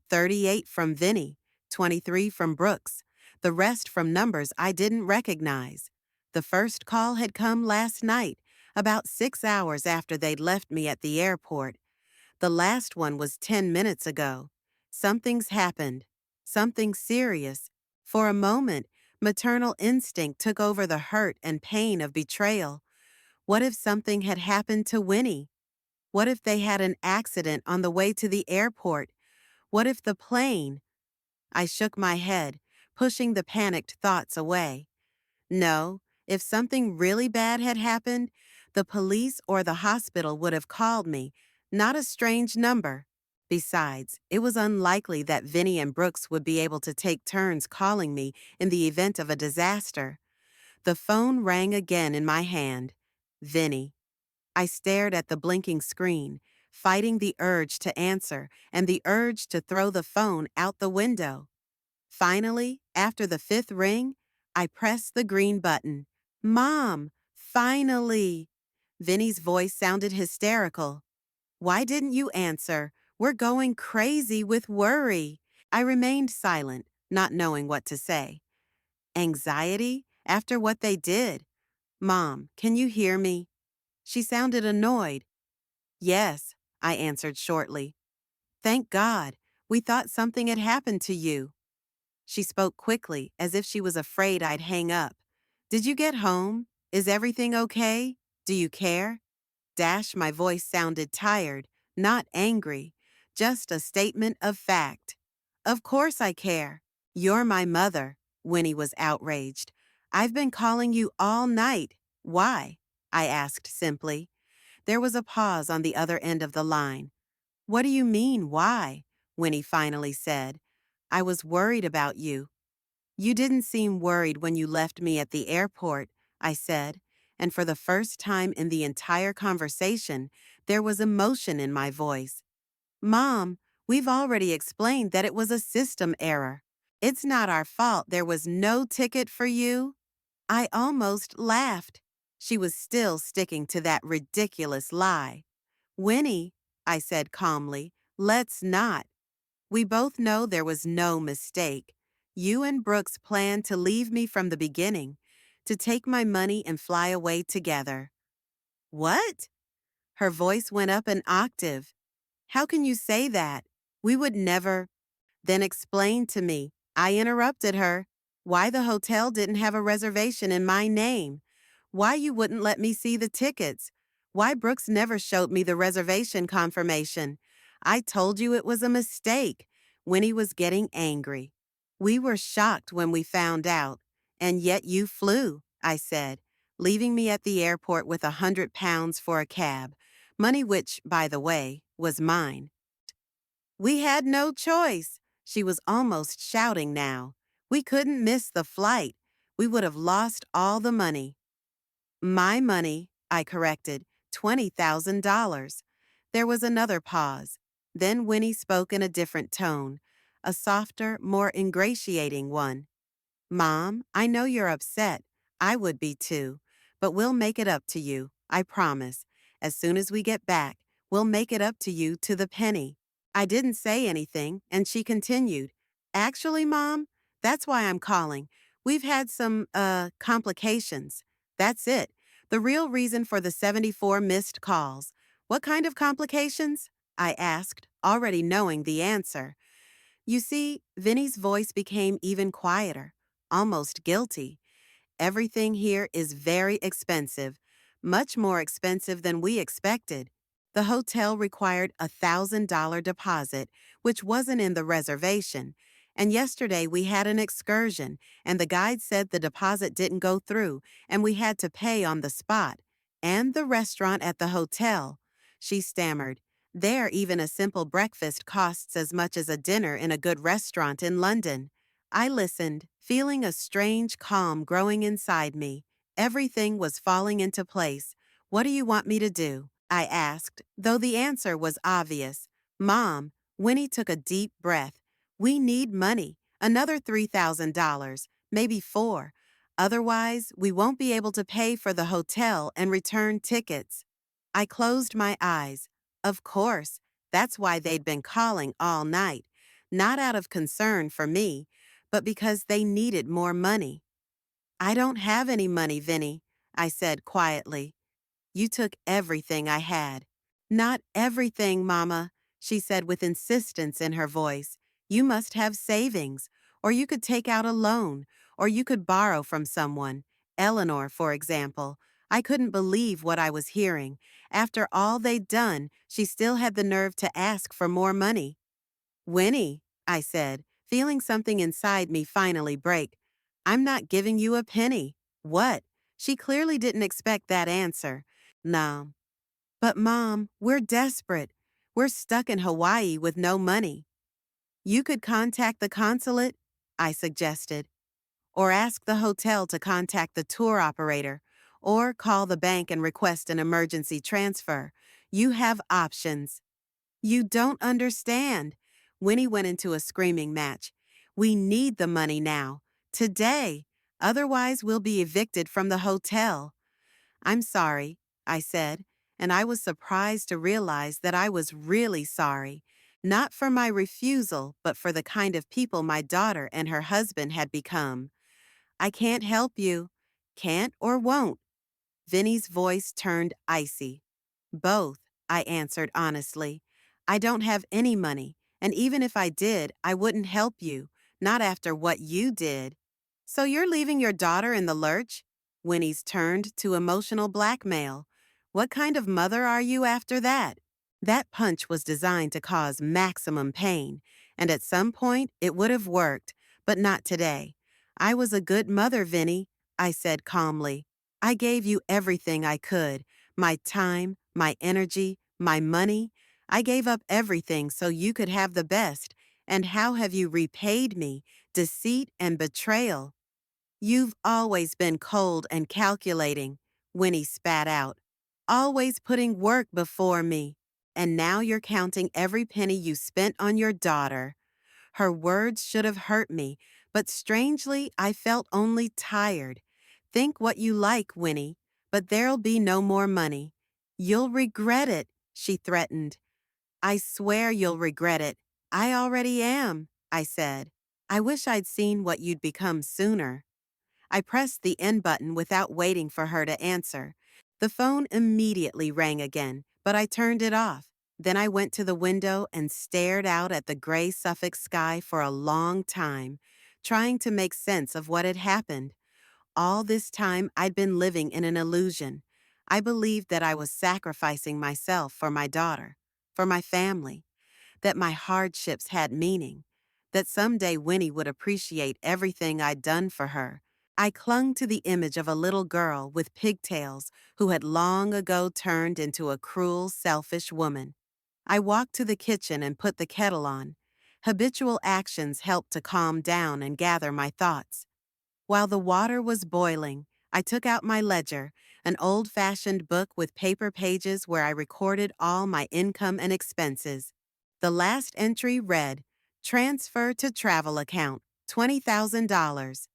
38 from Vinny, 23 from Brooks, the rest from numbers I didn't recognize. The first call had come last night, about 6 hours after they'd left me at the airport. The last one was 10 minutes ago. Something's happened. Something serious. For a moment, maternal instinct took over the hurt and pain of betrayal. What if something had happened to Winnie? What if they had an accident on the way to the airport? What if the plane? I shook my head, pushing the panicked thoughts away. No, if something really bad had happened, the police or the hospital would have called me, not a strange number. Besides, it was unlikely that Vinny and Brooks would be able to take turns calling me in the event of a disaster. The phone rang again in my hand. Vinny. I stared at the blinking screen, fighting the urge to answer and the urge to throw the phone out the window. Finally, after the fifth ring, I pressed the green button. Mom, finally! Vinny's voice sounded hysterical. Why didn't you answer? We're going crazy with worry. I remained silent, not knowing what to say. Anxiety? After what they did? Mom, can you hear me? She sounded annoyed. Yes, I answered shortly. Thank God. We thought something had happened to you. She spoke quickly, as if she was afraid I'd hang up. Did you get home? Is everything okay? Do you care? My voice sounded tired, not angry, just a statement of fact. Of course I care. You're my mother, Winnie was outraged. I've been calling you all night. Why? I asked simply. There was a pause on the other end of the line. What do you mean, why? Winnie finally said. I was worried about you. You didn't seem worried when you left me at the airport, I said, and for the first time in the entire conversation, there was emotion in my voice. Mom, we've already explained that it was a system error. It's not our fault there was no ticket for you. I almost laughed. She was still sticking to that ridiculous lie. Winnie, I said calmly, let's not. We both know there was no mistake. You and Brooks planned to leave me from the beginning, to take my money and fly away together. What? Her voice went up an octave. How can you say that? We would never. Then explain to me. I interrupted her. Why the hotel didn't have a reservation in my name. Why you wouldn't let me see the tickets. Why Brooks never showed me the reservation confirmation. I told you it was a mistake. Winnie was getting angry. We were shocked when we found out. And yet you flew, I said, leaving me at the airport with £100 for a cab, money which, by the way, was mine. We had no choice. She was almost shouting now. We couldn't miss the flight. We would have lost all the money. My money, I corrected, $20,000. There was another pause. Then Winnie spoke in a different tone, a softer, more ingratiating one. Mom, I know you're upset. I would be too. But we'll make it up to you, I promise. As soon as we get back, we'll make it up to you to the penny. I didn't say anything, and she continued. Actually, Mom, that's why I'm calling. We've had some, complications. That's it. The real reason for the 74 missed calls. What kind of complications? I asked, already knowing the answer. You see, Vinny's voice became even quieter, almost guilty. Everything here is very expensive, much more expensive than we expected. The hotel required a $1,000 deposit, which wasn't in the reservation. And yesterday we had an excursion, and the guide said the deposit didn't go through, and we had to pay on the spot. And the restaurant at the hotel. She stammered. There, even a simple breakfast costs as much as a dinner in a good restaurant in London. I listened, feeling a strange calm growing inside me. Everything was falling into place. What do you want me to do? I asked, though the answer was obvious. Mom, Winnie took a deep breath. We need money, another $3,000, maybe four. Otherwise, we won't be able to pay for the hotel and return tickets. I closed my eyes. Of course, that's why they'd been calling all night. Not out of concern for me, but because they needed more money. I don't have any money, Vinny, I said quietly. You took everything I had. Not everything, Mama, she said with insistence in her voice. You must have savings, or you could take out a loan, or you could borrow from someone. Eleanor, for example. I couldn't believe what I was hearing. After all they'd done, she still had the nerve to ask for more money. Winnie, I said, feeling something inside me finally break. I'm not giving you a penny. What? She clearly didn't expect that answer. No. But Mom, we're desperate. We're stuck in Hawaii with no money. You could contact the consulate, I suggested, or ask the hotel to contact the tour operator, or call the bank and request an emergency transfer. You have options. You don't understand. Winnie went into a screaming match. We need the money now. Today. Otherwise, we'll be evicted from the hotel. I'm sorry, I said, and I was surprised to realize that I was really sorry. Not for my refusal, but for the kind of people my daughter and her husband had become. I can't help you. Can't or won't. Vinny's voice turned icy. Both, I answered honestly. I don't have any money, and even if I did, I wouldn't help you, not after what you did. So you're leaving your daughter in the lurch? Winnie's turned to emotional blackmail. What kind of mother are you after that? That punch was designed to cause maximum pain, and at some point it would have worked, But not today. I was a good mother, Vinny, I said calmly. I gave you everything I could, my time, my energy, my money. I gave up everything so you could have the best. And how have you repaid me? Deceit and betrayal. You've always been cold and calculating, Winnie spat out. Always putting work before me. And now you're counting every penny you spent on your daughter. Her words should have hurt me, but strangely, I felt only tired. Think what you like, Winnie, but there'll be no more money. You'll regret it, she threatened. I swear you'll regret it. I already am, I said. I wish I'd seen what you'd become sooner. I pressed the end button without waiting for her to answer. The phone immediately rang again, but I turned it off. Then I went to the window and stared out at the gray Suffolk sky for a long time, trying to make sense of what had happened. All this time, I'd been living in an illusion. I believed that I was sacrificing myself for my daughter, for my family, that my hardships had meaning, that someday Winnie would appreciate everything I'd done for her. I clung to the image of a little girl with pigtails who had long ago turned into a cruel, selfish woman. I walked to the kitchen and put the kettle on. Habitual actions helped to calm down and gather my thoughts. While the water was boiling, I took out my ledger, an old-fashioned book with paper pages where I recorded all my income and expenses. The last entry read, "Transfer to travel account, $20,000.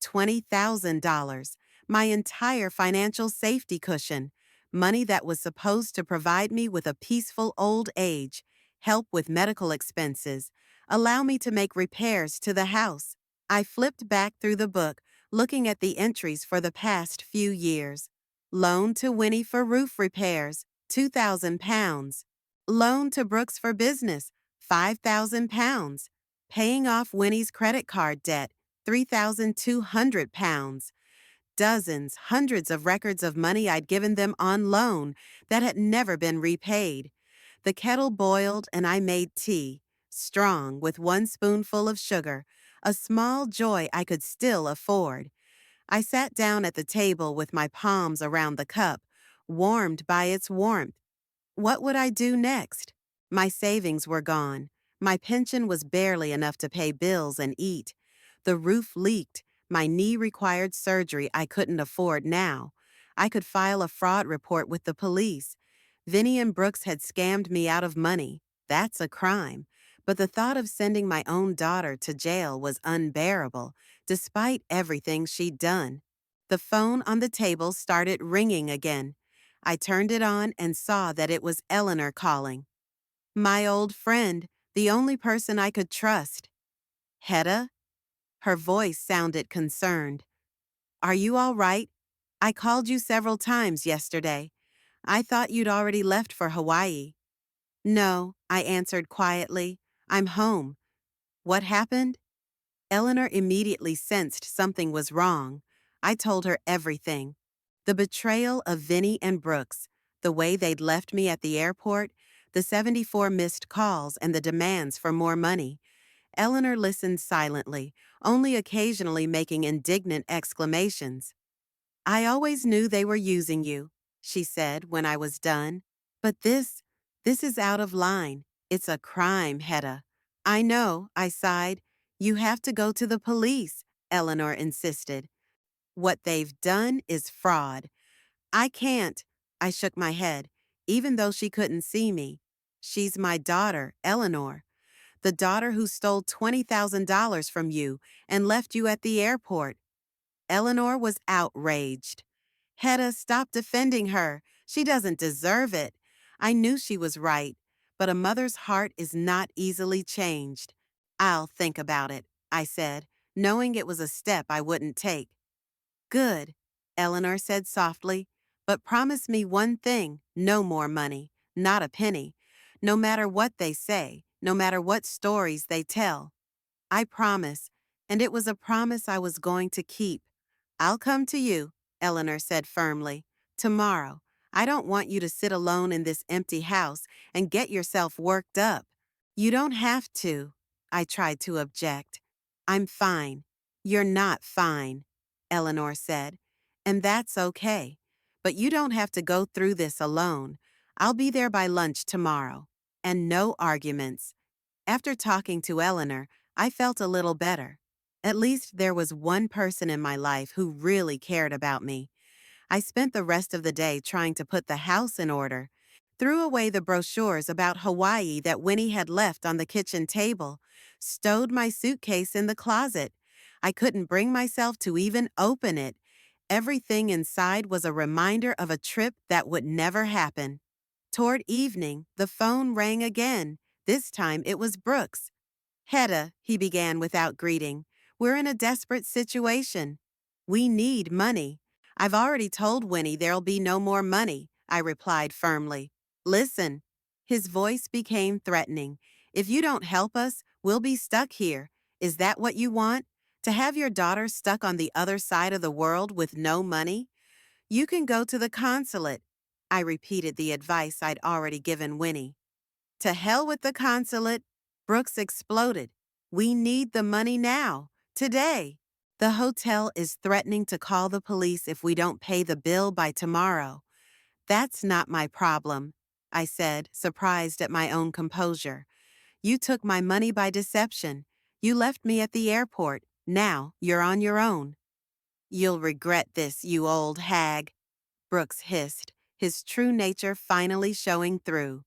$20,000, my entire financial safety cushion, money that was supposed to provide me with a peaceful old age, help with medical expenses, allow me to make repairs to the house." I flipped back through the book, looking at the entries for the past few years. Loan to Winnie for roof repairs, £2,000. Loan to Brooks for business, £5,000. Paying off Winnie's credit card debt, £3,200. Dozens, hundreds of records of money I'd given them on loan that had never been repaid. The kettle boiled and I made tea, strong with 1 spoonful of sugar, a small joy I could still afford. I sat down at the table with my palms around the cup, warmed by its warmth. What would I do next? My savings were gone. My pension was barely enough to pay bills and eat. The roof leaked. My knee required surgery I couldn't afford now. I could file a fraud report with the police. Vinny and Brooks had scammed me out of money. That's a crime. But the thought of sending my own daughter to jail was unbearable, despite everything she'd done. The phone on the table started ringing again. I turned it on and saw that it was Eleanor calling. My old friend, the only person I could trust. Hetta? Her voice sounded concerned. Are you all right? I called you several times yesterday. I thought you'd already left for Hawaii. No, I answered quietly. I'm home. What happened? Eleanor immediately sensed something was wrong. I told her everything. The betrayal of Vinny and Brooks, the way they'd left me at the airport, the 74 missed calls and the demands for more money. Eleanor listened silently, only occasionally making indignant exclamations. I always knew they were using you, she said when I was done. But this is out of line. It's a crime, Hetta. I know, I sighed. You have to go to the police, Eleanor insisted. What they've done is fraud. I can't. I shook my head, even though she couldn't see me. She's my daughter, Eleanor. The daughter who stole $20,000 from you and left you at the airport. Eleanor was outraged. Hetta, stop defending her. She doesn't deserve it. I knew she was right, but a mother's heart is not easily changed. I'll think about it, I said, knowing it was a step I wouldn't take. Good, Eleanor said softly, but promise me one thing, no more money, not a penny, no matter what they say, no matter what stories they tell. I promise, and it was a promise I was going to keep. I'll come to you, Eleanor said firmly. Tomorrow. I don't want you to sit alone in this empty house and get yourself worked up. You don't have to, I tried to object. I'm fine. You're not fine, Eleanor said, and that's okay. But you don't have to go through this alone. I'll be there by lunch tomorrow. And no arguments. After talking to Eleanor, I felt a little better. At least there was one person in my life who really cared about me. I spent the rest of the day trying to put the house in order, threw away the brochures about Hawaii that Winnie had left on the kitchen table, stowed my suitcase in the closet. I couldn't bring myself to even open it. Everything inside was a reminder of a trip that would never happen. Toward evening, the phone rang again. This time it was Brooks. Hetta, he began without greeting, we're in a desperate situation. We need money. I've already told Winnie there'll be no more money, I replied firmly. Listen. His voice became threatening. If you don't help us, we'll be stuck here. Is that what you want? To have your daughter stuck on the other side of the world with no money? You can go to the consulate. I repeated the advice I'd already given Winnie. To hell with the consulate, Brooks exploded. We need the money now, today. The hotel is threatening to call the police if we don't pay the bill by tomorrow. That's not my problem, I said, surprised at my own composure. You took my money by deception. You left me at the airport. Now you're on your own. You'll regret this, you old hag, Brooks hissed, his true nature finally showing through.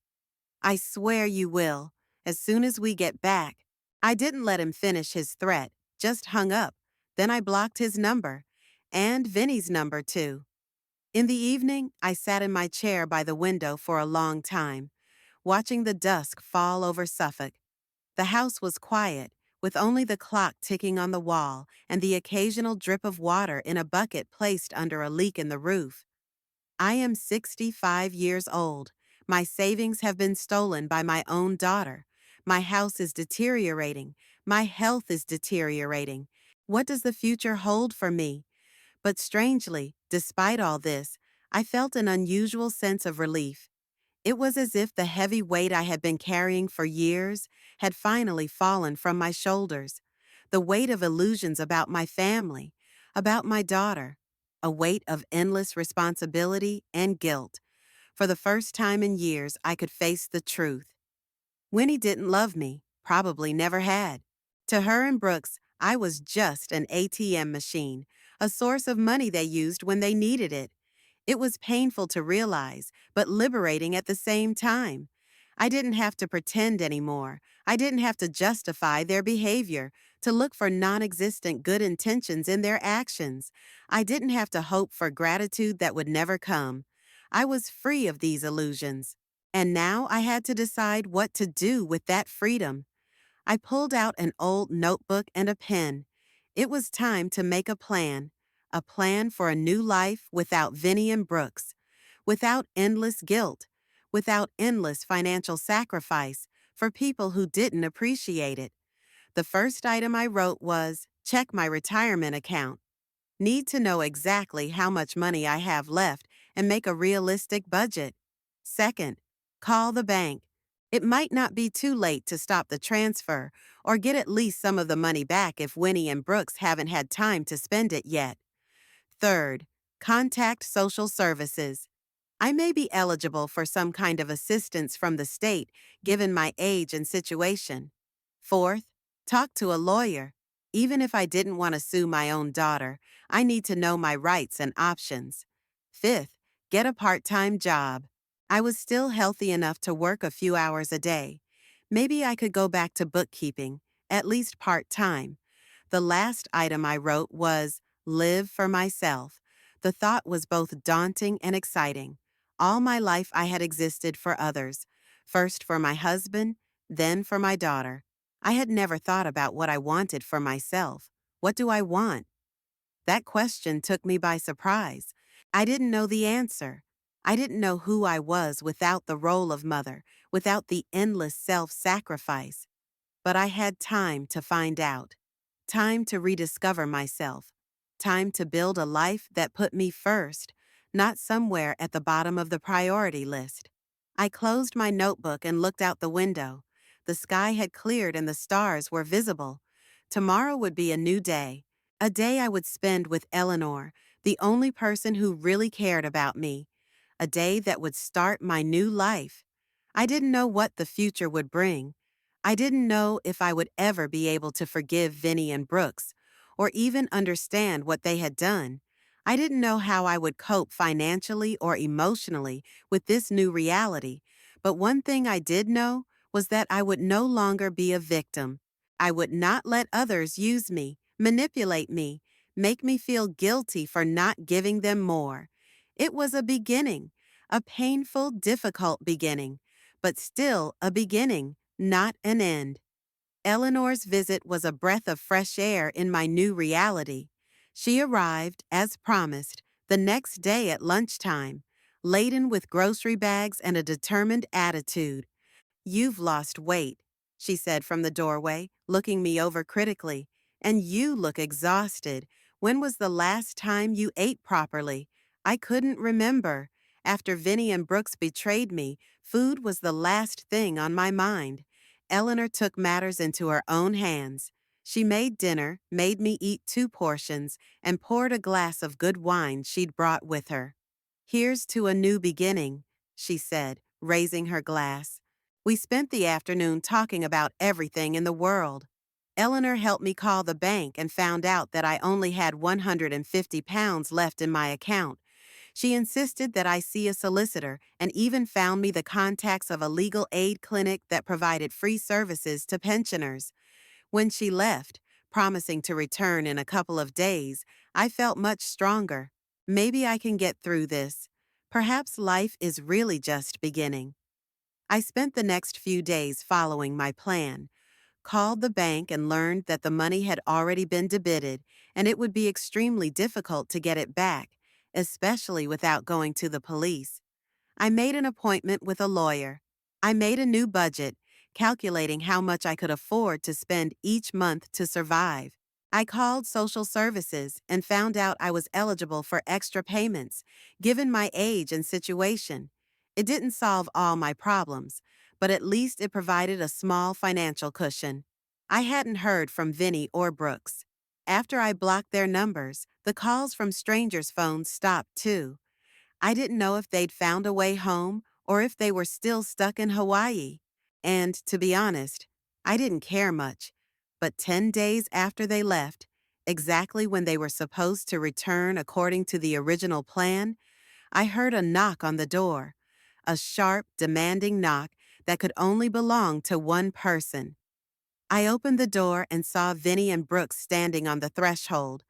I swear you will, as soon as we get back. I didn't let him finish his threat, just hung up. Then I blocked his number, and Vinny's number too. In the evening, I sat in my chair by the window for a long time, watching the dusk fall over Suffolk. The house was quiet, with only the clock ticking on the wall and the occasional drip of water in a bucket placed under a leak in the roof. I am 65 years old. My savings have been stolen by my own daughter. My house is deteriorating. My health is deteriorating. What does the future hold for me? But strangely, despite all this, I felt an unusual sense of relief. It was as if the heavy weight I had been carrying for years had finally fallen from my shoulders. The weight of illusions about my family, about my daughter, a weight of endless responsibility and guilt. For the first time in years, I could face the truth. Winnie didn't love me, probably never had. To her and Brooks, I was just an ATM machine, a source of money they used when they needed it. It was painful to realize, but liberating at the same time. I didn't have to pretend anymore. I didn't have to justify their behavior, to look for non-existent good intentions in their actions. I didn't have to hope for gratitude that would never come. I was free of these illusions. And now I had to decide what to do with that freedom. I pulled out an old notebook and a pen. It was time to make a plan for a new life without Vinny and Brooks, without endless guilt, without endless financial sacrifice for people who didn't appreciate it. The first item I wrote was, check my retirement account. Need to know exactly how much money I have left and make a realistic budget. Second, call the bank. It might not be too late to stop the transfer or get at least some of the money back if Winnie and Brooks haven't had time to spend it yet. Third, contact social services. I may be eligible for some kind of assistance from the state given my age and situation. Fourth, talk to a lawyer. Even if I didn't want to sue my own daughter, I need to know my rights and options. Fifth, get a part-time job. I was still healthy enough to work a few hours a day. Maybe I could go back to bookkeeping, at least part-time. The last item I wrote was, live for myself. The thought was both daunting and exciting. All my life I had existed for others, first for my husband, then for my daughter. I had never thought about what I wanted for myself. What do I want? That question took me by surprise. I didn't know the answer. I didn't know who I was without the role of mother, without the endless self-sacrifice. But I had time to find out. Time to rediscover myself. Time to build a life that put me first, not somewhere at the bottom of the priority list. I closed my notebook and looked out the window. The sky had cleared and the stars were visible. Tomorrow would be a new day, a day I would spend with Eleanor, the only person who really cared about me, a day that would start my new life. I didn't know what the future would bring. I didn't know if I would ever be able to forgive Vinny and Brooks, or even understand what they had done. I didn't know how I would cope financially or emotionally with this new reality, but one thing I did know was that I would no longer be a victim. I would not let others use me, manipulate me, make me feel guilty for not giving them more. It was a beginning, a painful, difficult beginning, but still a beginning, not an end. Eleanor's visit was a breath of fresh air in my new reality. She arrived, as promised, the next day at lunchtime, laden with grocery bags and a determined attitude. "You've lost weight," she said from the doorway, looking me over critically. "And you look exhausted. When was the last time you ate properly?" I couldn't remember. After Vinny and Brooks betrayed me, food was the last thing on my mind. Eleanor took matters into her own hands. She made dinner, made me eat 2 portions, and poured a glass of good wine she'd brought with her. "Here's to a new beginning," she said, raising her glass. We spent the afternoon talking about everything in the world. Eleanor helped me call the bank and found out that I only had £150 left in my account. She insisted that I see a solicitor and even found me the contacts of a legal aid clinic that provided free services to pensioners. When she left, promising to return in a couple of days, I felt much stronger. Maybe I can get through this. Perhaps life is really just beginning. I spent the next few days following my plan, called the bank and learned that the money had already been debited and it would be extremely difficult to get it back, especially without going to the police. I made an appointment with a lawyer. I made a new budget, calculating how much I could afford to spend each month to survive. I called social services and found out I was eligible for extra payments, given my age and situation. It didn't solve all my problems, but at least it provided a small financial cushion. I hadn't heard from Vinny or Brooks. After I blocked their numbers, the calls from strangers' phones stopped too. I didn't know if they'd found a way home or if they were still stuck in Hawaii. And, to be honest, I didn't care much. But 10 days after they left, exactly when they were supposed to return according to the original plan, I heard a knock on the door. A sharp, demanding knock that could only belong to one person. I opened the door and saw Vinny and Brooks standing on the threshold.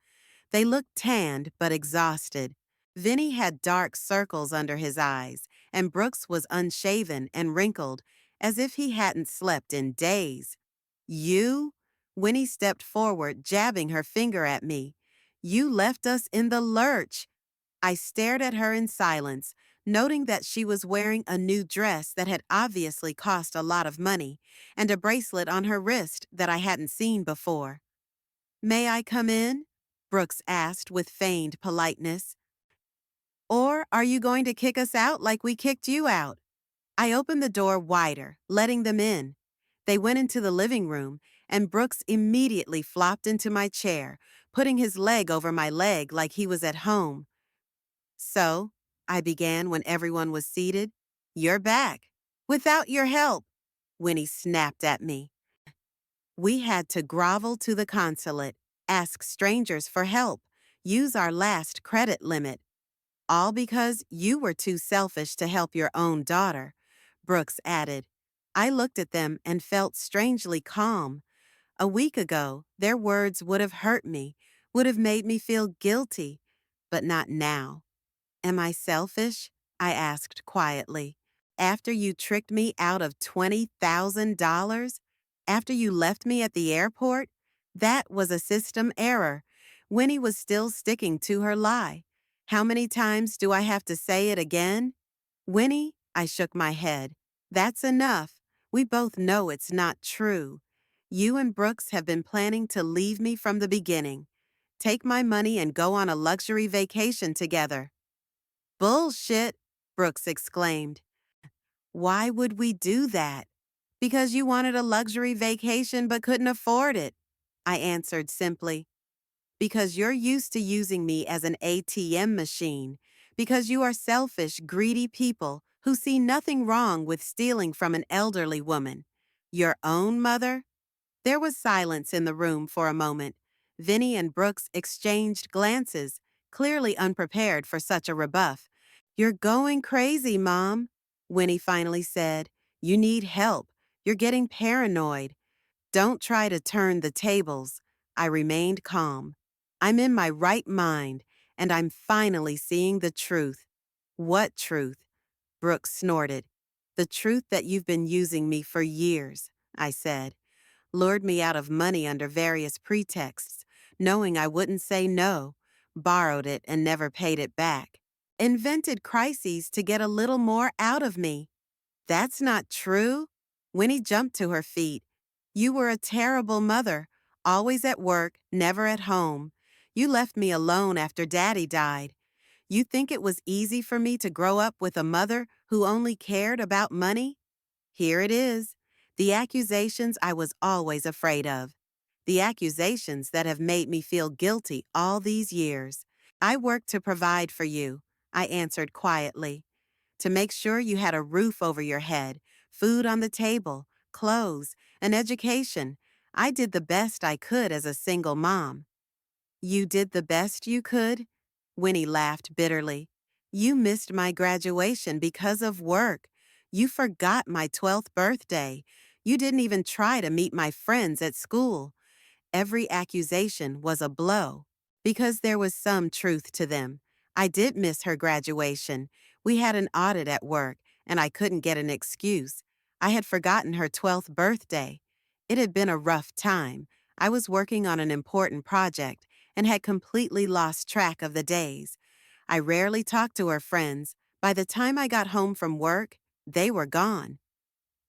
They looked tanned but exhausted. Vinny had dark circles under his eyes, and Brooks was unshaven and wrinkled, as if he hadn't slept in days. "You?" Winnie stepped forward, jabbing her finger at me. "You left us in the lurch." I stared at her in silence, noting that she was wearing a new dress that had obviously cost a lot of money, and a bracelet on her wrist that I hadn't seen before. "May I come in?" Brooks asked with feigned politeness. "Or are you going to kick us out like we kicked you out?" I opened the door wider, letting them in. They went into the living room, and Brooks immediately flopped into my chair, putting his leg over my leg like he was at home. "So," I began when everyone was seated, "you're back. Without your help," Winnie snapped at me. "We had to grovel to the consulate, ask strangers for help, use our last credit limit. All because you were too selfish to help your own daughter," Brooks added. I looked at them and felt strangely calm. A week ago, their words would have hurt me, would have made me feel guilty, but not now. "Am I selfish?" I asked quietly. "After you tricked me out of $20,000? After you left me at the airport? That was a system error." Winnie was still sticking to her lie. "How many times do I have to say it again?" "Winnie," I shook my head. "That's enough. We both know it's not true. You and Brooks have been planning to leave me from the beginning. Take my money and go on a luxury vacation together." "Bullshit," Brooks exclaimed. "Why would we do that?" "Because you wanted a luxury vacation but couldn't afford it." I answered simply. Because you're used to using me as an ATM machine. Because you are selfish, greedy people who see nothing wrong with stealing from an elderly woman. Your own mother? There was silence in the room for a moment. Vinny and Brooks exchanged glances, clearly unprepared for such a rebuff. You're going crazy, Mom, Winnie finally said. You need help. You're getting paranoid. Don't try to turn the tables. I remained calm. I'm in my right mind, and I'm finally seeing the truth. What truth? Brooks snorted. The truth that you've been using me for years, I said. Lured me out of money under various pretexts, knowing I wouldn't say no, borrowed it and never paid it back. Invented crises to get a little more out of me. That's not true. Winnie jumped to her feet. You were a terrible mother, always at work, never at home. You left me alone after Daddy died. You think it was easy for me to grow up with a mother who only cared about money? Here it is. The accusations I was always afraid of. The accusations that have made me feel guilty all these years. I worked to provide for you, I answered quietly. To make sure you had a roof over your head, food on the table, clothes, an education. I did the best I could as a single mom. You did the best you could? Winnie laughed bitterly. You missed my graduation because of work. You forgot my 12th birthday. You didn't even try to meet my friends at school. Every accusation was a blow, because there was some truth to them. I did miss her graduation. We had an audit at work, and I couldn't get an excuse. I had forgotten her 12th birthday. It had been a rough time. I was working on an important project and had completely lost track of the days. I rarely talked to her friends. By the time I got home from work, they were gone.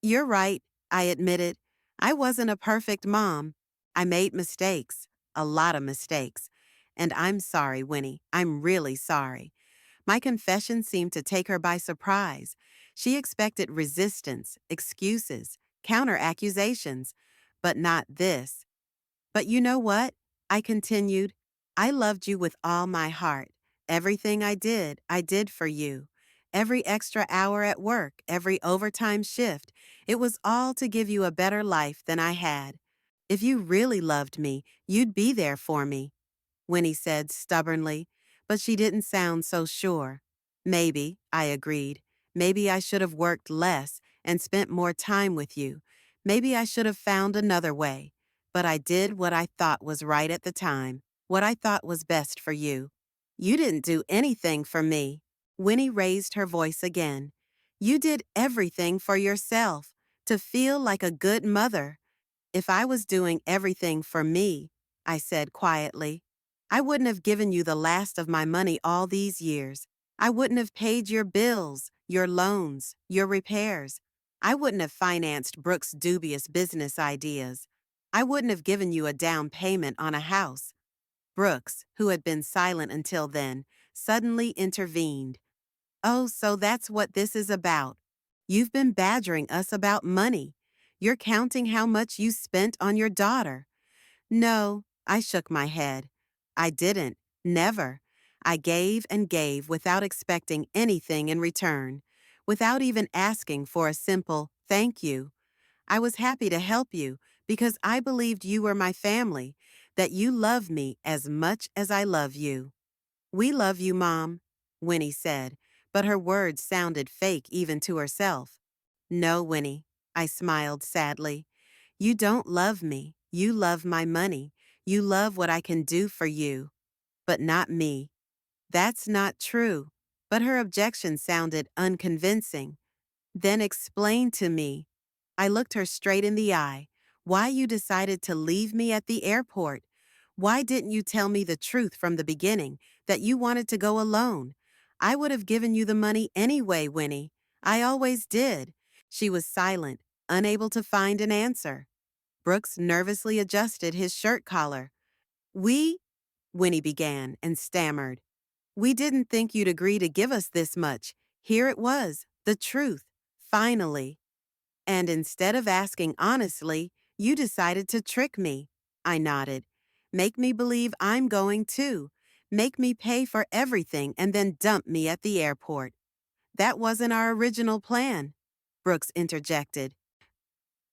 You're right, I admitted. I wasn't a perfect mom. I made mistakes, a lot of mistakes. And I'm sorry, Winnie. I'm really sorry. My confession seemed to take her by surprise. She expected resistance, excuses, counter accusations, but not this. But you know what? I continued. I loved you with all my heart. Everything I did for you. Every extra hour at work, every overtime shift, it was all to give you a better life than I had. If you really loved me, you'd be there for me, Winnie said stubbornly, but she didn't sound so sure. Maybe, I agreed. Maybe I should have worked less and spent more time with you. Maybe I should have found another way. But I did what I thought was right at the time, what I thought was best for you. You didn't do anything for me. Winnie raised her voice again. You did everything for yourself, to feel like a good mother. If I was doing everything for me, I said quietly, I wouldn't have given you the last of my money all these years. I wouldn't have paid your bills, your loans, your repairs. I wouldn't have financed Brooks' dubious business ideas. I wouldn't have given you a down payment on a house. Brooks, who had been silent until then, suddenly intervened. Oh, so that's what this is about. You've been badgering us about money. You're counting how much you spent on your daughter. No, I shook my head. I didn't. Never. I gave and gave without expecting anything in return, without even asking for a simple thank you. I was happy to help you because I believed you were my family, that you love me as much as I love you. We love you, Mom, Winnie said, but her words sounded fake even to herself. No, Winnie, I smiled sadly. You don't love me. You love my money. You love what I can do for you, but not me. That's not true. But her objection sounded unconvincing. Then explain to me. I looked her straight in the eye. Why you decided to leave me at the airport? Why didn't you tell me the truth from the beginning, that you wanted to go alone? I would have given you the money anyway, Winnie. I always did. She was silent, unable to find an answer. Brooks nervously adjusted his shirt collar. We, Winnie began and stammered. We didn't think you'd agree to give us this much. Here it was, the truth, finally. And instead of asking honestly, you decided to trick me. I nodded. Make me believe I'm going too. Make me pay for everything and then dump me at the airport. That wasn't our original plan, Brooks interjected.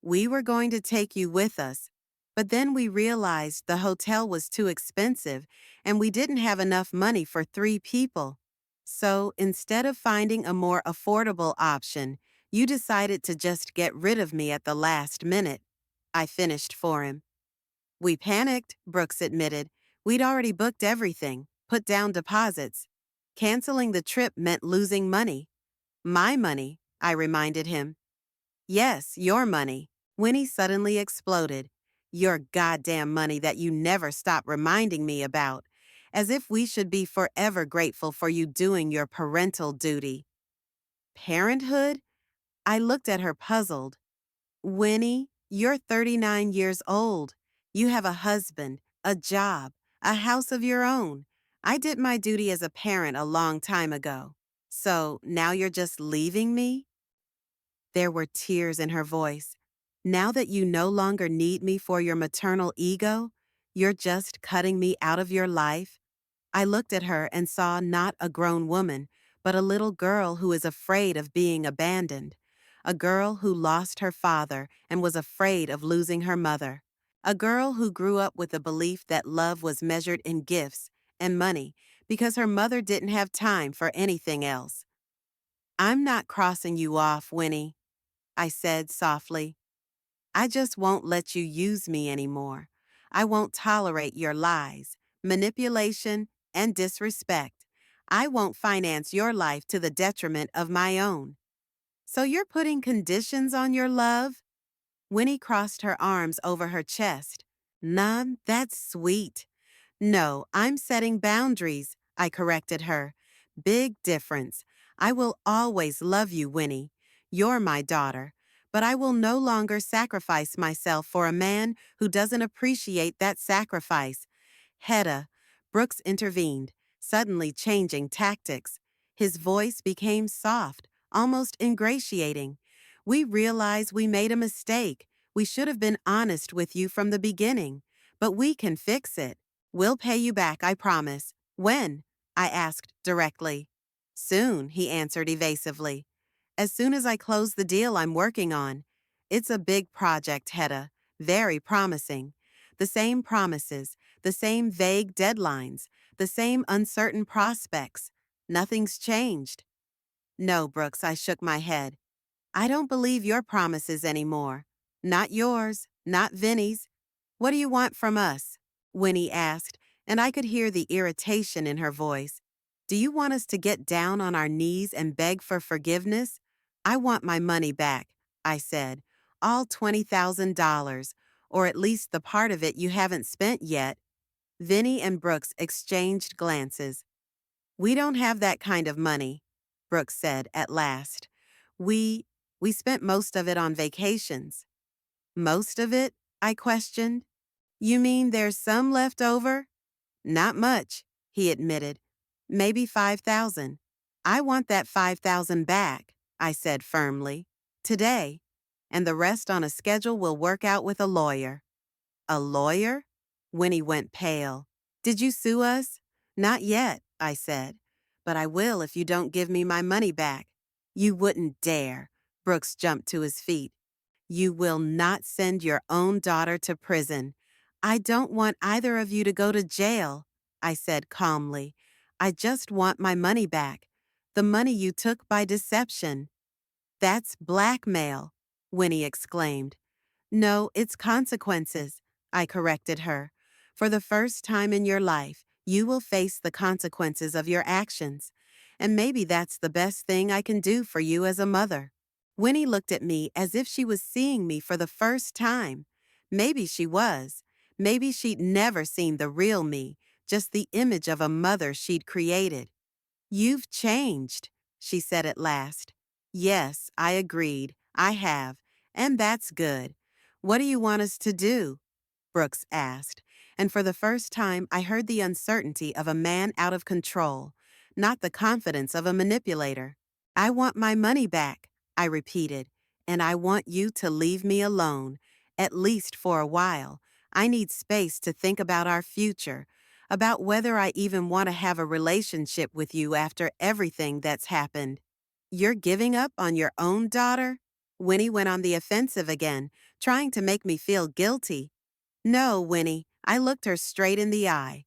We were going to take you with us, but then we realized the hotel was too expensive and we didn't have enough money for 3 people. So instead of finding a more affordable option, you decided to just get rid of me at the last minute. I finished for him. We panicked, Brooks admitted. We'd already booked everything, put down deposits. Canceling the trip meant losing money. My money, I reminded him. Yes, your money. Winnie suddenly exploded. Your goddamn money that you never stop reminding me about. As if we should be forever grateful for you doing your parental duty. Parenthood? I looked at her puzzled. Winnie, you're 39 years old. You have a husband, a job, a house of your own. I did my duty as a parent a long time ago. So now you're just leaving me? There were tears in her voice. Now that you no longer need me for your maternal ego, you're just cutting me out of your life? I looked at her and saw not a grown woman, but a little girl who is afraid of being abandoned. A girl who lost her father and was afraid of losing her mother. A girl who grew up with the belief that love was measured in gifts and money because her mother didn't have time for anything else. I'm not crossing you off, Winnie, I said softly. I just won't let you use me anymore. I won't tolerate your lies, manipulation, and disrespect. I won't finance your life to the detriment of my own. So you're putting conditions on your love? Winnie crossed her arms over her chest. None, that's sweet. No, I'm setting boundaries, I corrected her. Big difference. I will always love you, Winnie. You're my daughter. But I will no longer sacrifice myself for a man who doesn't appreciate that sacrifice. Hetta, Brooks intervened, suddenly changing tactics. His voice became soft, almost ingratiating. We realize we made a mistake. We should have been honest with you from the beginning. But we can fix it. We'll pay you back, I promise. When? I asked directly. Soon, he answered evasively. As soon as I close the deal I'm working on. It's a big project, Hetta. Very promising. The same promises, the same vague deadlines, the same uncertain prospects. Nothing's changed. No, Brooks, I shook my head. I don't believe your promises anymore. Not yours, not Vinny's. What do you want from us? Winnie asked, and I could hear the irritation in her voice. Do you want us to get down on our knees and beg for forgiveness? I want my money back, I said. All $20,000, or at least the part of it you haven't spent yet. Vinny and Brooks exchanged glances. We don't have that kind of money, Brooks said at last. We, we spent most of it on vacations. Most of it? I questioned. You mean there's some left over? Not much, he admitted. Maybe 5,000. I want that 5,000 back, I said firmly. Today. And the rest on a schedule we'll work out with a lawyer. A lawyer? Winnie went pale. Did you sue us? Not yet, I said. But I will if you don't give me my money back. You wouldn't dare. Brooks jumped to his feet. You will not send your own daughter to prison. I don't want either of you to go to jail, I said calmly. I just want my money back. The money you took by deception. That's blackmail, Winnie exclaimed. No, it's consequences, I corrected her. For the first time in your life, you will face the consequences of your actions. And maybe that's the best thing I can do for you as a mother. Winnie looked at me as if she was seeing me for the first time. Maybe she was. Maybe she'd never seen the real me, just the image of a mother she'd created. You've changed, she said at last. Yes, I agreed. I have. And that's good. What do you want us to do? Brooks asked. And for the first time, I heard the uncertainty of a man out of control, not the confidence of a manipulator. I want my money back, I repeated, and I want you to leave me alone, at least for a while. I need space to think about our future, about whether I even want to have a relationship with you after everything that's happened. You're giving up on your own daughter? Winnie went on the offensive again, trying to make me feel guilty. No, Winnie, I looked her straight in the eye.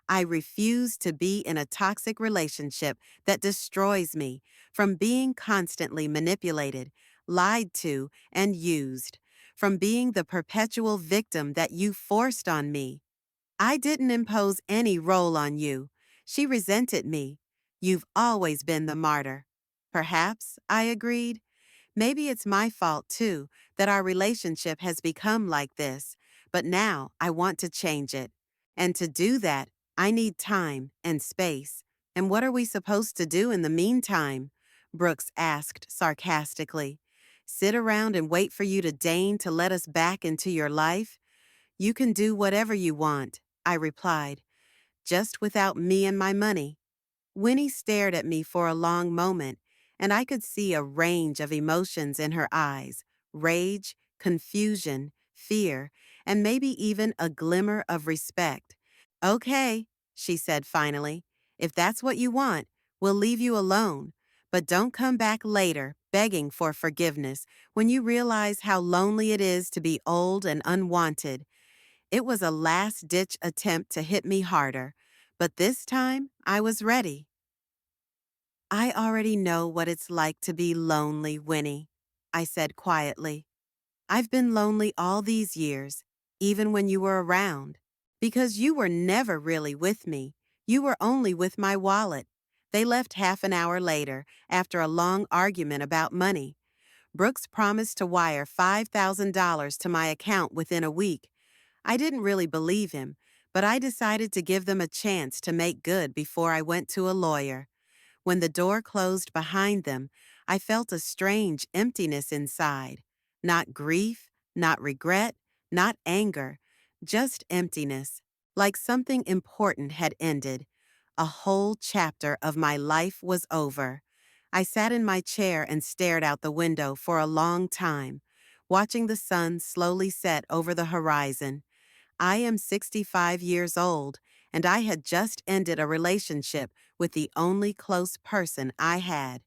I refuse to be in a toxic relationship that destroys me from being constantly manipulated, lied to, and used, from being the perpetual victim that you forced on me. I didn't impose any role on you. She resented me. You've always been the martyr. Perhaps, I agreed. Maybe it's my fault, too, that our relationship has become like this, but now I want to change it. And to do that, I need time and space. And what are we supposed to do in the meantime? Brooks asked sarcastically. Sit around and wait for you to deign to let us back into your life? You can do whatever you want, I replied, just without me and my money. Winnie stared at me for a long moment, and I could see a range of emotions in her eyes: rage, confusion, fear, and maybe even a glimmer of respect. Okay, she said finally. If that's what you want, we'll leave you alone. But don't come back later begging for forgiveness when you realize how lonely it is to be old and unwanted. It was a last-ditch attempt to hit me harder, but this time I was ready. I already know what it's like to be lonely, Winnie, I said quietly. I've been lonely all these years, even when you were around, because you were never really with me. You were only with my wallet. They left half an hour later, after a long argument about money. Brooks promised to wire $5,000 to my account within a week. I didn't really believe him, but I decided to give them a chance to make good before I went to a lawyer. When the door closed behind them, I felt a strange emptiness inside. Not grief, not regret, not anger, just emptiness, like something important had ended. A whole chapter of my life was over. I sat in my chair and stared out the window for a long time, watching the sun slowly set over the horizon. I am 65 years old, and I had just ended a relationship with the only close person I had,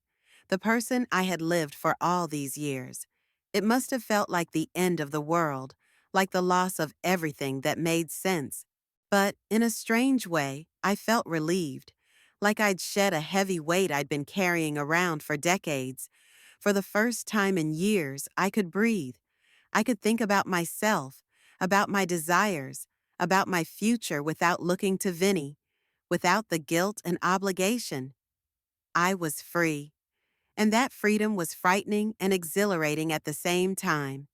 the person I had lived for all these years. It must have felt like the end of the world, like the loss of everything that made sense. But in a strange way, I felt relieved, like I'd shed a heavy weight I'd been carrying around for decades. For the first time in years, I could breathe. I could think about myself, about my desires, about my future without looking to Vinny, without the guilt and obligation. I was free, and that freedom was frightening and exhilarating at the same time.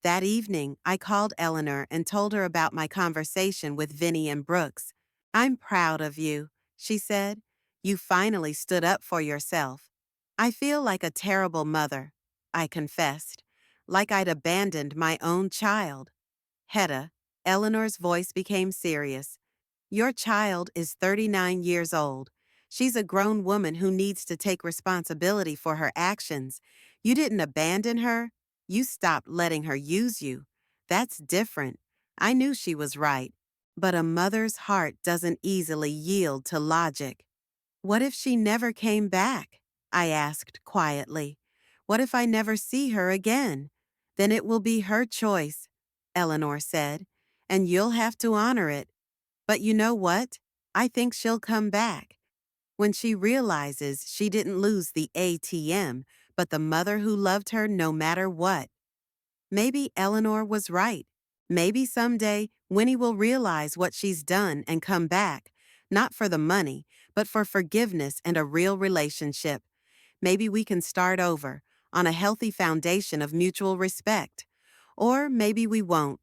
That evening, I called Eleanor and told her about my conversation with Vinny and Brooks. I'm proud of you, she said. You finally stood up for yourself. I feel like a terrible mother, I confessed, like I'd abandoned my own child. Hetta, Eleanor's voice became serious. Your child is 39 years old. She's a grown woman who needs to take responsibility for her actions. You didn't abandon her. You stopped letting her use you. That's different. I knew she was right. But a mother's heart doesn't easily yield to logic. What if she never came back? I asked quietly. What if I never see her again? Then it will be her choice, Eleanor said, and you'll have to honor it. But you know what? I think she'll come back. When she realizes she didn't lose the ATM, but the mother who loved her no matter what. Maybe Eleanor was right. Maybe someday Winnie will realize what she's done and come back, not for the money, but for forgiveness and a real relationship. Maybe we can start over, on a healthy foundation of mutual respect. Or maybe we won't.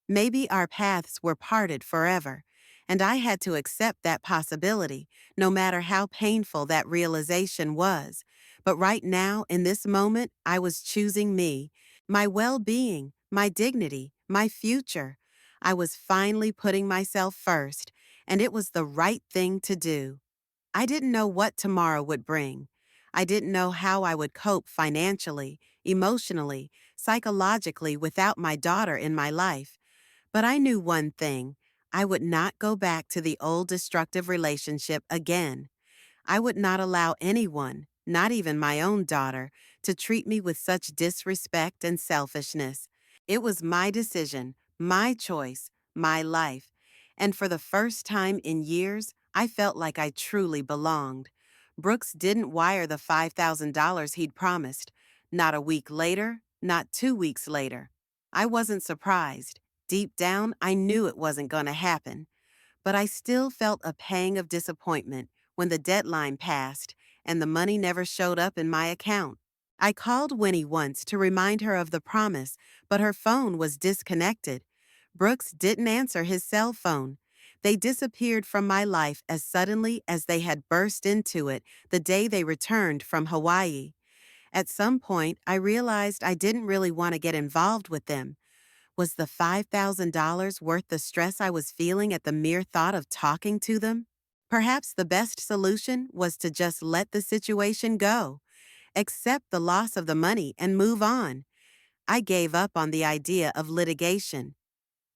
Maybe our paths were parted forever, and I had to accept that possibility, no matter how painful that realization was. But right now, in this moment, I was choosing me, my well-being, my dignity, my future. I was finally putting myself first, and it was the right thing to do. I didn't know what tomorrow would bring. I didn't know how I would cope financially, emotionally, psychologically without my daughter in my life. But I knew one thing: I would not go back to the old destructive relationship again. I would not allow anyone, not even my own daughter, to treat me with such disrespect and selfishness. It was my decision, my choice, my life, and for the first time in years, I felt like I truly belonged. Brooks didn't wire the $5,000 he'd promised. Not a week later, not 2 weeks later. I wasn't surprised. Deep down, I knew it wasn't going to happen. But I still felt a pang of disappointment when the deadline passed and the money never showed up in my account. I called Winnie once to remind her of the promise, but her phone was disconnected. Brooks didn't answer his cell phone. They disappeared from my life as suddenly as they had burst into it the day they returned from Hawaii. At some point, I realized I didn't really want to get involved with them. Was the $5,000 worth the stress I was feeling at the mere thought of talking to them? Perhaps the best solution was to just let the situation go, accept the loss of the money, and move on. I gave up on the idea of litigation.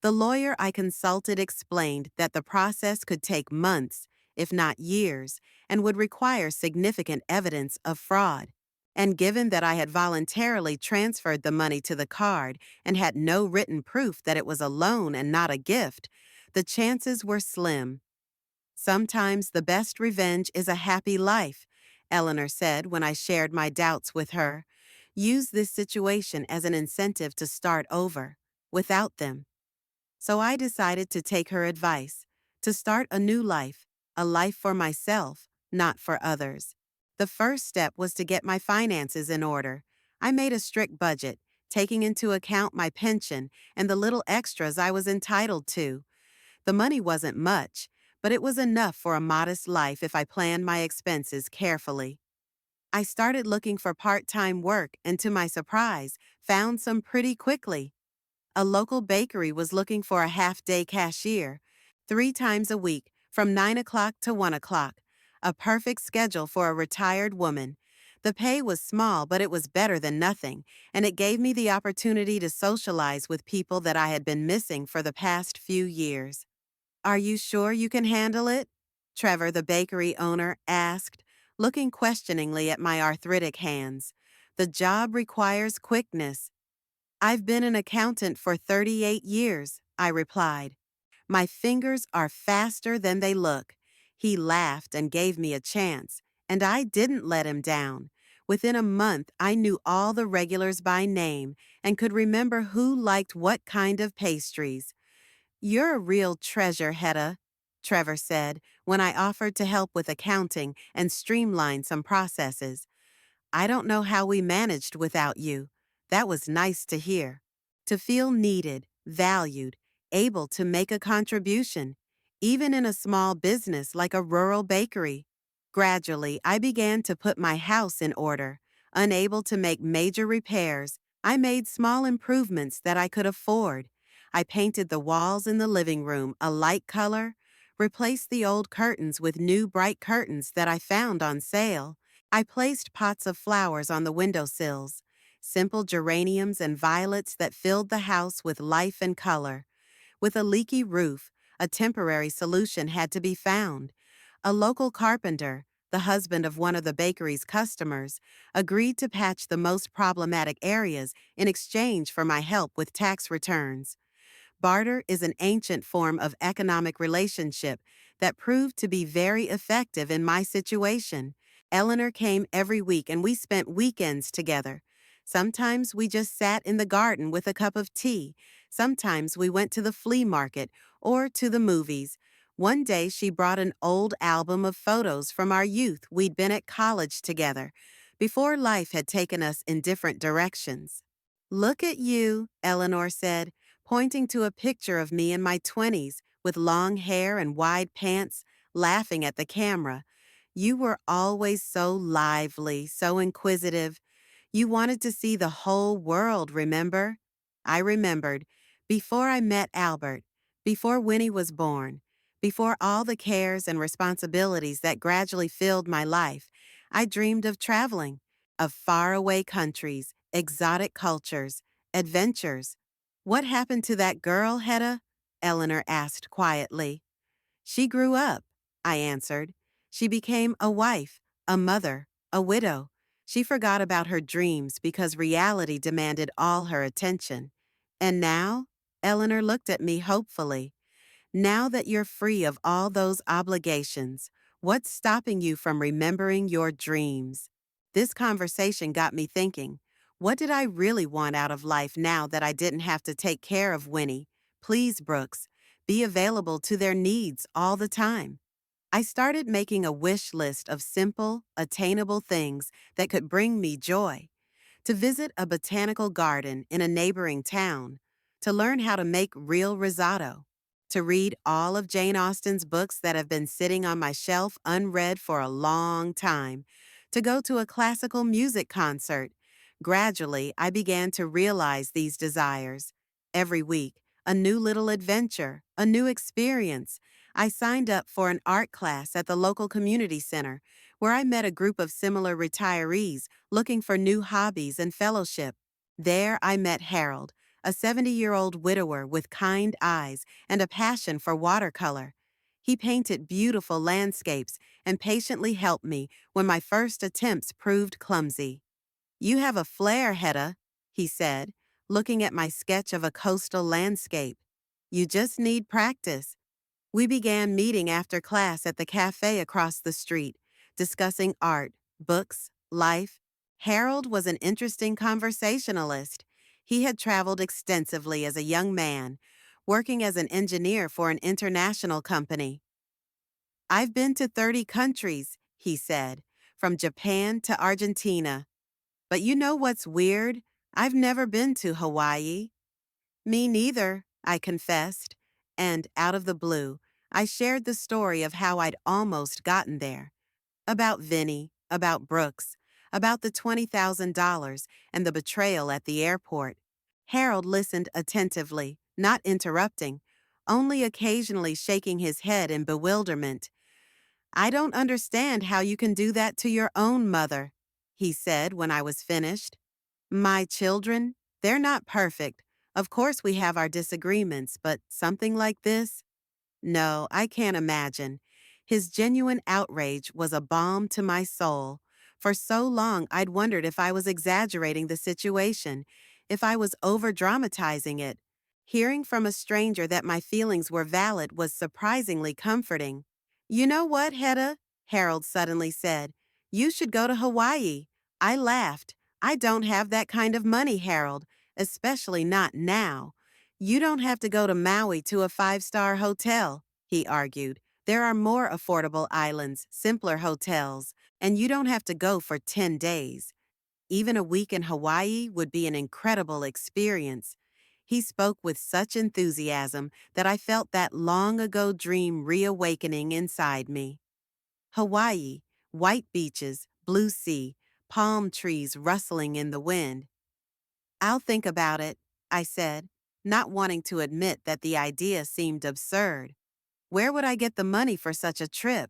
The lawyer I consulted explained that the process could take months, if not years, and would require significant evidence of fraud. And given that I had voluntarily transferred the money to the card and had no written proof that it was a loan and not a gift, the chances were slim. Sometimes the best revenge is a happy life, Eleanor said when I shared my doubts with her. Use this situation as an incentive to start over, without them. So I decided to take her advice, to start a new life, a life for myself, not for others. The first step was to get my finances in order. I made a strict budget, taking into account my pension and the little extras I was entitled to. The money wasn't much, but it was enough for a modest life if I planned my expenses carefully. I started looking for part-time work and, to my surprise, found some pretty quickly. A local bakery was looking for a half-day cashier, 3 times a week, from 9 o'clock to 1 o'clock. A perfect schedule for a retired woman. The pay was small, but it was better than nothing, and it gave me the opportunity to socialize with people that I had been missing for the past few years. Are you sure you can handle it? Trevor, the bakery owner, asked, looking questioningly at my arthritic hands. The job requires quickness. I've been an accountant for 38 years, I replied. My fingers are faster than they look. He laughed and gave me a chance, and I didn't let him down. Within a month, I knew all the regulars by name and could remember who liked what kind of pastries. You're a real treasure, Hetta, Trevor said when I offered to help with accounting and streamline some processes. I don't know how we managed without you. That was nice to hear. To feel needed, valued, able to make a contribution, even in a small business like a rural bakery. Gradually, I began to put my house in order. Unable to make major repairs, I made small improvements that I could afford. I painted the walls in the living room a light color, replaced the old curtains with new bright curtains that I found on sale. I placed pots of flowers on the windowsills, simple geraniums and violets that filled the house with life and color. With a leaky roof, a temporary solution had to be found. A local carpenter, the husband of one of the bakery's customers, agreed to patch the most problematic areas in exchange for my help with tax returns. Barter is an ancient form of economic relationship that proved to be very effective in my situation. Eleanor came every week and we spent weekends together. Sometimes we just sat in the garden with a cup of tea. Sometimes we went to the flea market or to the movies. One day she brought an old album of photos from our youth. We'd been at college together, before life had taken us in different directions. Look at you, Eleanor said, pointing to a picture of me in my 20s with long hair and wide pants, laughing at the camera. You were always so lively, so inquisitive. You wanted to see the whole world, remember? I remembered. Before I met Albert, before Winnie was born, before all the cares and responsibilities that gradually filled my life, I dreamed of traveling, of faraway countries, exotic cultures, adventures. What happened to that girl, Hetta? Eleanor asked quietly. She grew up, I answered. She became a wife, a mother, a widow. She forgot about her dreams because reality demanded all her attention. And now? Eleanor looked at me hopefully. Now that you're free of all those obligations, what's stopping you from remembering your dreams? This conversation got me thinking, what did I really want out of life now that I didn't have to take care of Winnie, please Brooks, be available to their needs all the time? I started making a wish list of simple, attainable things that could bring me joy: to visit a botanical garden in a neighboring town, to learn how to make real risotto, to read all of Jane Austen's books that have been sitting on my shelf unread for a long time, to go to a classical music concert. Gradually, I began to realize these desires. Every week, a new little adventure, a new experience. I signed up for an art class at the local community center, where I met a group of similar retirees looking for new hobbies and fellowship. There I met Harold, a 70-year-old widower with kind eyes and a passion for watercolor. He painted beautiful landscapes and patiently helped me when my first attempts proved clumsy. "You have a flair, Hetta," he said, looking at my sketch of a coastal landscape. "You just need practice." We began meeting after class at the cafe across the street, discussing art, books, life. Harold was an interesting conversationalist. He had traveled extensively as a young man, working as an engineer for an international company. "I've been to 30 countries," he said, "from Japan to Argentina. But you know what's weird? I've never been to Hawaii." "Me neither," I confessed, and out of the blue, I shared the story of how I'd almost gotten there. About Vinny, about Brooks, about the $20,000 and the betrayal at the airport. Harold listened attentively, not interrupting, only occasionally shaking his head in bewilderment. "I don't understand how you can do that to your own mother," he said when I was finished. "My children, they're not perfect. Of course we have our disagreements, but something like this? No, I can't imagine." His genuine outrage was a balm to my soul. For so long, I'd wondered if I was exaggerating the situation, if I was over-dramatizing it. Hearing from a stranger that my feelings were valid was surprisingly comforting. "You know what, Hetta?" Harold suddenly said. "You should go to Hawaii." I laughed. "I don't have that kind of money, Harold, especially not now." "You don't have to go to Maui to a five-star hotel," he argued. "There are more affordable islands, simpler hotels, and you don't have to go for 10 days. Even a week in Hawaii would be an incredible experience." He spoke with such enthusiasm that I felt that long-ago dream reawakening inside me. Hawaii, white beaches, blue sea, palm trees rustling in the wind. "I'll think about it," I said, not wanting to admit that the idea seemed absurd. Where would I get the money for such a trip?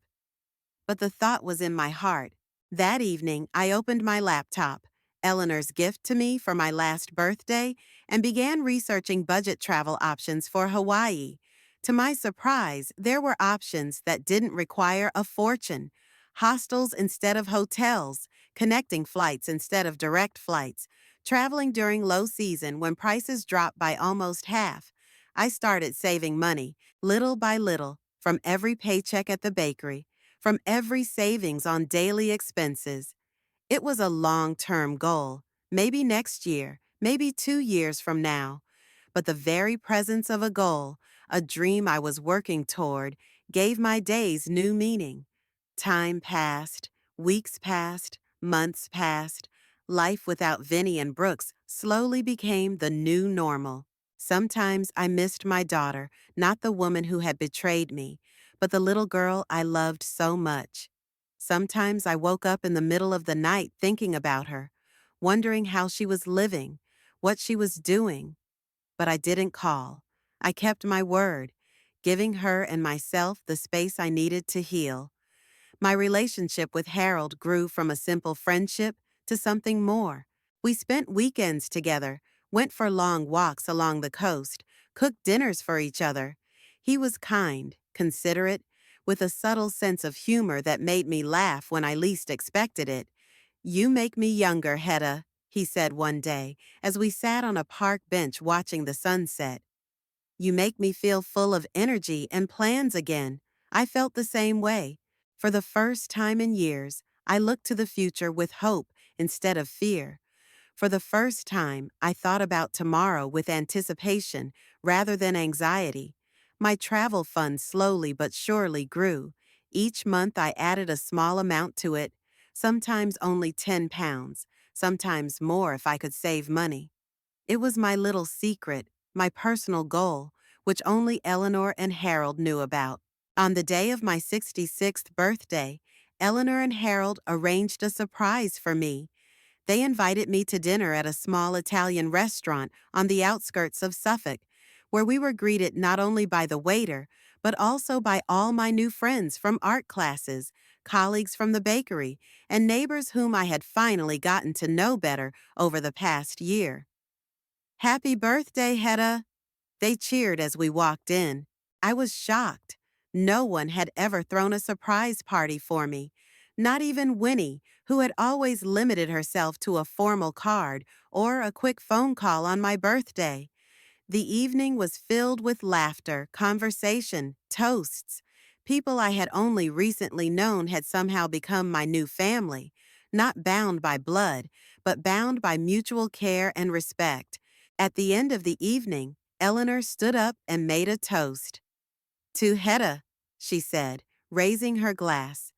But the thought was in my heart. That evening, I opened my laptop, Eleanor's gift to me for my last birthday, and began researching budget travel options for Hawaii. To my surprise, there were options that didn't require a fortune: hostels instead of hotels, connecting flights instead of direct flights, traveling during low season when prices dropped by almost half. I started saving money, little by little, from every paycheck at the bakery, from every savings on daily expenses. It was a long-term goal, maybe next year, maybe 2 years from now. But the very presence of a goal, a dream I was working toward, gave my days new meaning. Time passed, weeks passed, months passed. Life without Vinny and Brooks slowly became the new normal. Sometimes I missed my daughter, not the woman who had betrayed me, but the little girl I loved so much. Sometimes I woke up in the middle of the night thinking about her, wondering how she was living, what she was doing. But I didn't call. I kept my word, giving her and myself the space I needed to heal. My relationship with Harold grew from a simple friendship to something more. We spent weekends together, went for long walks along the coast, cooked dinners for each other. He was kind, considerate, with a subtle sense of humor that made me laugh when I least expected it. "You make me younger, Hetta," he said one day as we sat on a park bench watching the sunset. "You make me feel full of energy and plans again." I felt the same way. For the first time in years, I looked to the future with hope instead of fear. For the first time, I thought about tomorrow with anticipation rather than anxiety. My travel fund slowly but surely grew. Each month I added a small amount to it, sometimes only £10, sometimes more if I could save money. It was my little secret, my personal goal, which only Eleanor and Harold knew about. On the day of my 66th birthday, Eleanor and Harold arranged a surprise for me. They invited me to dinner at a small Italian restaurant on the outskirts of Suffolk, where we were greeted not only by the waiter, but also by all my new friends from art classes, colleagues from the bakery, and neighbors whom I had finally gotten to know better over the past year. "Happy birthday, Hetta!" They cheered as we walked in. I was shocked. No one had ever thrown a surprise party for me. Not even Winnie, who had always limited herself to a formal card or a quick phone call on my birthday. The evening was filled with laughter, conversation, toasts. People I had only recently known had somehow become my new family, not bound by blood, but bound by mutual care and respect. At the end of the evening, Eleanor stood up and made a toast. "To Hetta," she said, raising her glass.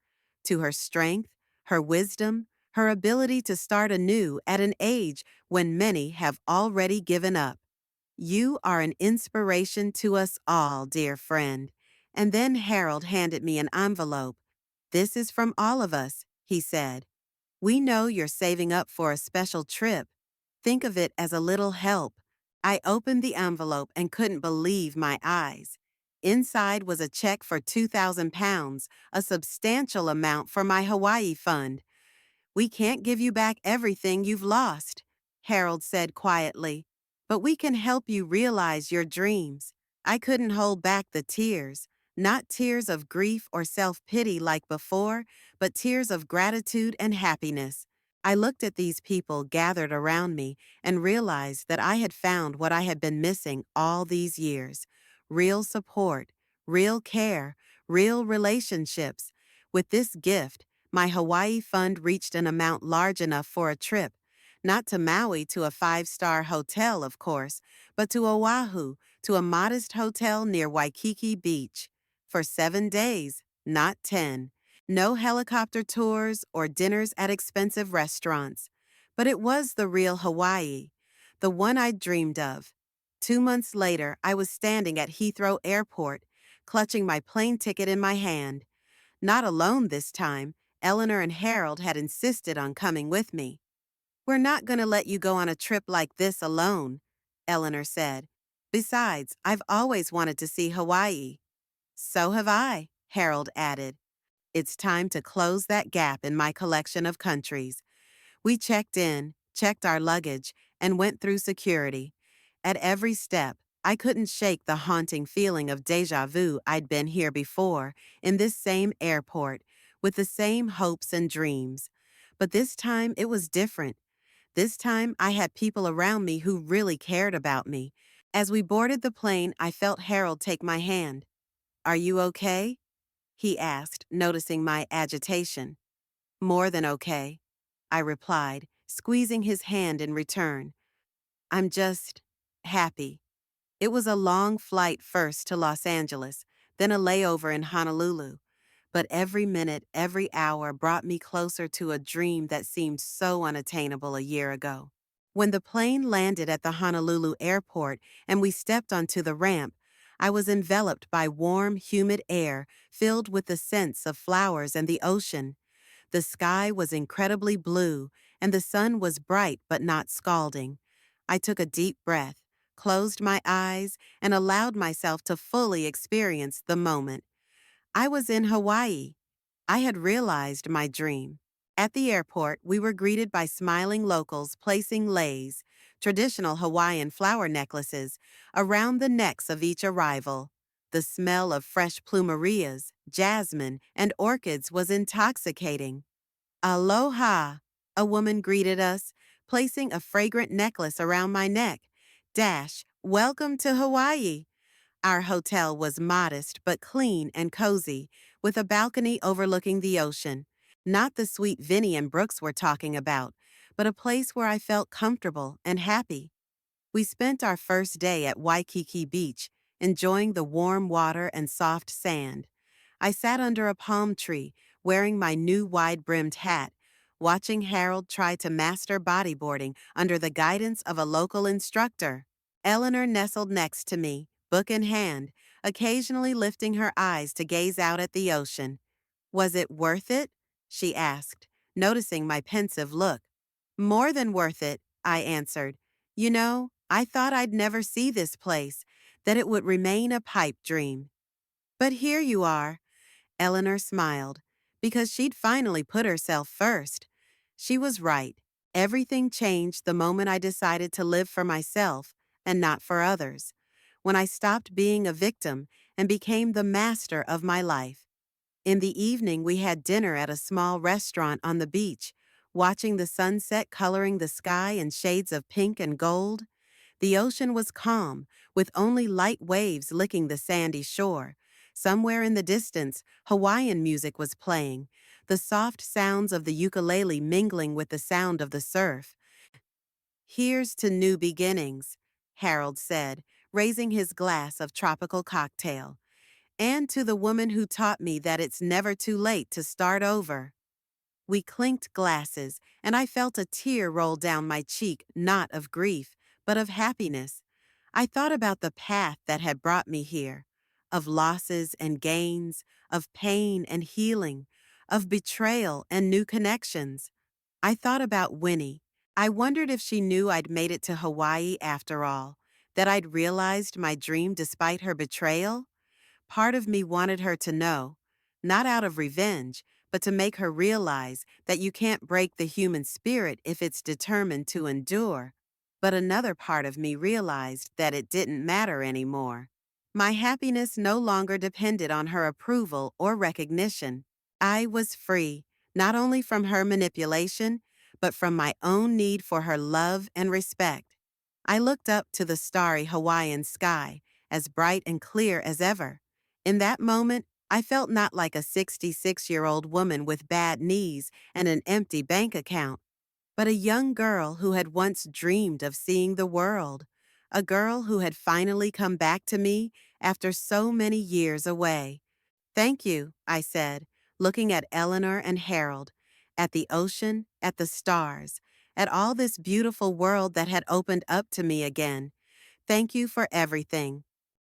"To her strength, her wisdom, her ability to start anew at an age when many have already given up. You are an inspiration to us all, dear friend." And then Harold handed me an envelope. "This is from all of us," he said. "We know you're saving up for a special trip. Think of it as a little help." I opened the envelope and couldn't believe my eyes. Inside was a check for £2,000, a substantial amount for my Hawaii fund. "We can't give you back everything you've lost," Harold said quietly, "but we can help you realize your dreams." I couldn't hold back the tears, not tears of grief or self-pity like before, but tears of gratitude and happiness. I looked at these people gathered around me and realized that I had found what I had been missing all these years: real support, real care, real relationships. With this gift, my Hawaii fund reached an amount large enough for a trip, not to Maui to a five-star hotel, of course, but to Oahu, to a modest hotel near Waikiki Beach. For 7 days, not 10. No helicopter tours or dinners at expensive restaurants. But it was the real Hawaii, the one I'd dreamed of. 2 months later, I was standing at Heathrow Airport, clutching my plane ticket in my hand. Not alone this time. Eleanor and Harold had insisted on coming with me. "We're not going to let you go on a trip like this alone," Eleanor said. "Besides, I've always wanted to see Hawaii." "So have I," Harold added. "It's time to close that gap in my collection of countries." We checked in, checked our luggage, and went through security. At every step, I couldn't shake the haunting feeling of déjà vu. I'd been here before, in this same airport, with the same hopes and dreams. But this time it was different. This time I had people around me who really cared about me. As we boarded the plane, I felt Harold take my hand. "Are you okay?" he asked, noticing my agitation. "More than okay," I replied, squeezing his hand in return. "I'm just happy." It was a long flight first to Los Angeles, then a layover in Honolulu. But every minute, every hour brought me closer to a dream that seemed so unattainable a year ago. When the plane landed at the Honolulu airport and we stepped onto the ramp, I was enveloped by warm, humid air filled with the scents of flowers and the ocean. The sky was incredibly blue, and the sun was bright but not scalding. I took a deep breath, closed my eyes, and allowed myself to fully experience the moment. I was in Hawaii. I had realized my dream. At the airport, we were greeted by smiling locals placing leis, traditional Hawaiian flower necklaces, around the necks of each arrival. The smell of fresh plumerias, jasmine, and orchids was intoxicating. Aloha, a woman greeted us, placing a fragrant necklace around my neck. Welcome to Hawaii. Our hotel was modest but clean and cozy, with a balcony overlooking the ocean. Not the sweet Vinny and Brooks were talking about, but a place where I felt comfortable and happy. We spent our first day at Waikiki Beach, enjoying the warm water and soft sand. I sat under a palm tree, wearing my new wide-brimmed hat, watching Harold try to master bodyboarding under the guidance of a local instructor. Eleanor nestled next to me, book in hand, occasionally lifting her eyes to gaze out at the ocean. "Was it worth it?" she asked, noticing my pensive look. "More than worth it," I answered. "You know, I thought I'd never see this place, that it would remain a pipe dream. But here you are." Eleanor smiled, because she'd finally put herself first. She was right. Everything changed the moment I decided to live for myself and not for others. When I stopped being a victim and became the master of my life. In the evening, we had dinner at a small restaurant on the beach, watching the sunset coloring the sky in shades of pink and gold. The ocean was calm, with only light waves licking the sandy shore. Somewhere in the distance, Hawaiian music was playing, the soft sounds of the ukulele mingling with the sound of the surf. "Here's to new beginnings," Harold said, raising his glass of tropical cocktail. "And to the woman who taught me that it's never too late to start over." We clinked glasses, and I felt a tear roll down my cheek, not of grief, but of happiness. I thought about the path that had brought me here, of losses and gains, of pain and healing, of betrayal and new connections. I thought about Winnie. I wondered if she knew I'd made it to Hawaii after all, that I'd realized my dream despite her betrayal. Part of me wanted her to know, not out of revenge, but to make her realize that you can't break the human spirit if it's determined to endure. But another part of me realized that it didn't matter anymore. My happiness no longer depended on her approval or recognition. I was free, not only from her manipulation, but from my own need for her love and respect. I looked up to the starry Hawaiian sky, as bright and clear as ever. In that moment, I felt not like a 66-year-old woman with bad knees and an empty bank account, but a young girl who had once dreamed of seeing the world, a girl who had finally come back to me after so many years away. "Thank you," I said, looking at Eleanor and Harold, at the ocean, at the stars, at all this beautiful world that had opened up to me again. "Thank you for everything."